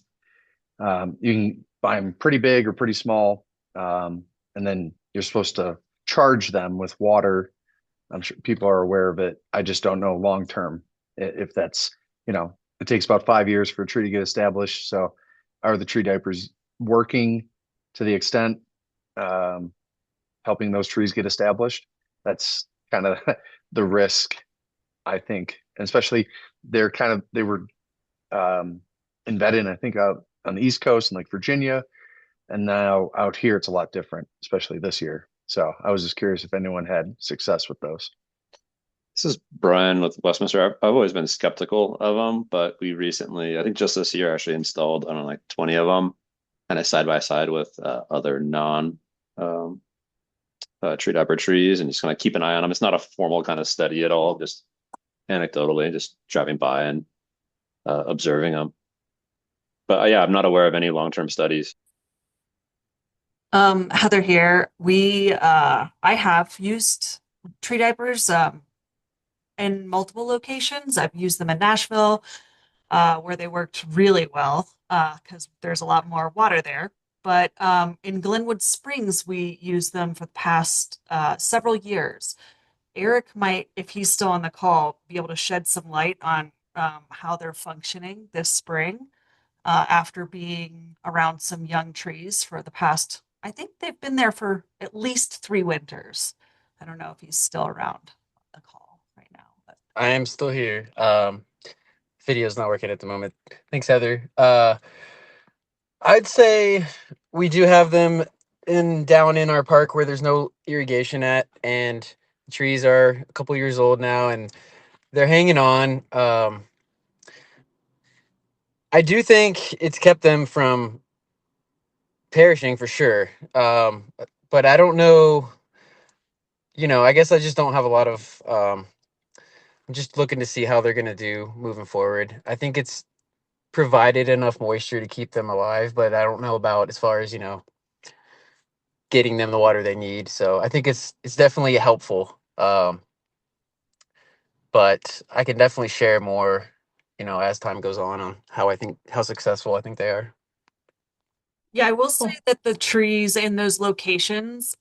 You can buy them pretty big or pretty small, and then you're supposed to charge them with water. I'm sure people are aware of it. I just don't know long term if that's, it takes about 5 years for a tree to get established. So are the tree diapers working to the extent um, helping those trees get established? That's kind of the risk, I think. And especially they were embedded, I think, out on the East Coast and like Virginia. And now out here, it's a lot different, especially this year. So I was just curious if anyone had success with those. This is Brian with Westminster. I've always been skeptical of them, but we recently, I think just this year, actually installed, I don't know, like 20 of them, kind of side by side with other non um, tree diaper trees, and just kind of keep an eye on them. It's not a formal kind of study at all, just anecdotally, just driving by and observing them. But yeah, I'm not aware of any long-term studies. Heather here. I have used tree diapers in multiple locations. I've used them in Nashville, where they worked really well because there's a lot more water there. But in Glenwood Springs, we used them for the past several years. Eric might, if he's still on the call, be able to shed some light on how they're functioning this spring after being around some young trees for the past, I think they've been there for at least 3 winters. I don't know if he's still around the call right now. But. I am still here. Video's not working at the moment. Thanks, Heather. I'd say we do have them down in our park where there's no irrigation at, and the trees are a couple years old now, and they're hanging on. I do think it's kept them from perishing for sure. But I don't know. I guess I just don't have a lot of. I'm just looking to see how they're gonna do moving forward. I think it's provided enough moisture to keep them alive, but I don't know about as far as, getting them the water they need. So I think it's definitely helpful. But I can definitely share more, as time goes on how successful I think they are. Yeah, I will say that the trees in those locations,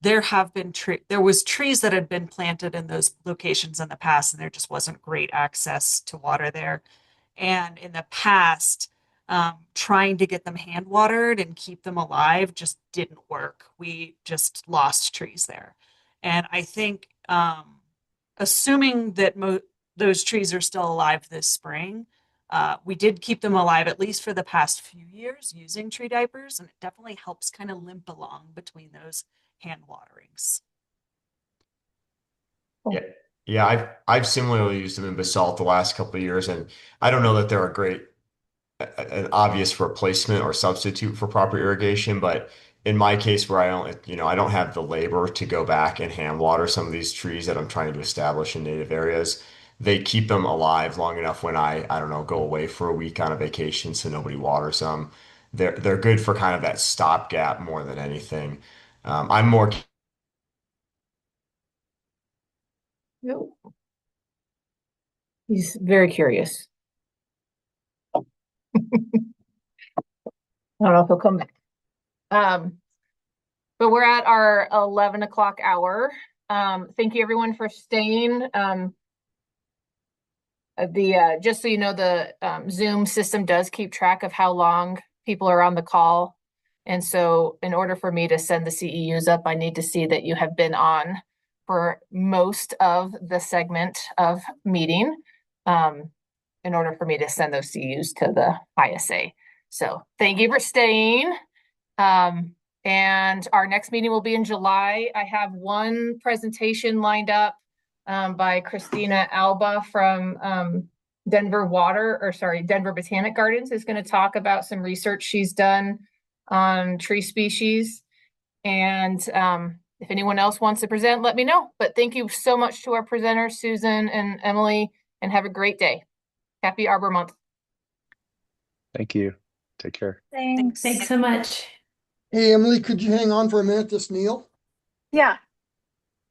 there was trees that had been planted in those locations in the past, and there just wasn't great access to water there. And in the past, trying to get them hand watered and keep them alive just didn't work. We just lost trees there. And I think, assuming that those trees are still alive this spring, we did keep them alive at least for the past few years using tree diapers, and it definitely helps kind of limp along between those hand waterings. Yeah. Yeah, I've similarly used them in basalt the last couple of years, and I don't know that they're a great an obvious replacement or substitute for proper irrigation, but in my case where I don't have the labor to go back and hand water some of these trees that I'm trying to establish in native areas, they keep them alive long enough when I don't know, go away for a week on a vacation so nobody waters them. They're good for kind of that stopgap more than anything. I'm more No. He's very curious. I don't know if he'll come back. But we're at our 11 o'clock hour. Thank you everyone for staying. Just so you know, the Zoom system does keep track of how long people are on the call. And so in order for me to send the CEUs up, I need to see that you have been on for most of the segment of meeting in order for me to send those CEUs to the ISA. So thank you for staying. And our next meeting will be in July. I have one presentation lined up by Christina Alba from Denver Botanic Gardens is going to talk about some research she's done on tree species. And if anyone else wants to present, let me know. But thank you so much to our presenters, Susan and Emily, and have a great day. Happy Arbor Month. Thank you. Take care. Thanks. Thanks so much. Hey, Emily, could you hang on for a minute, this Neil? Yeah.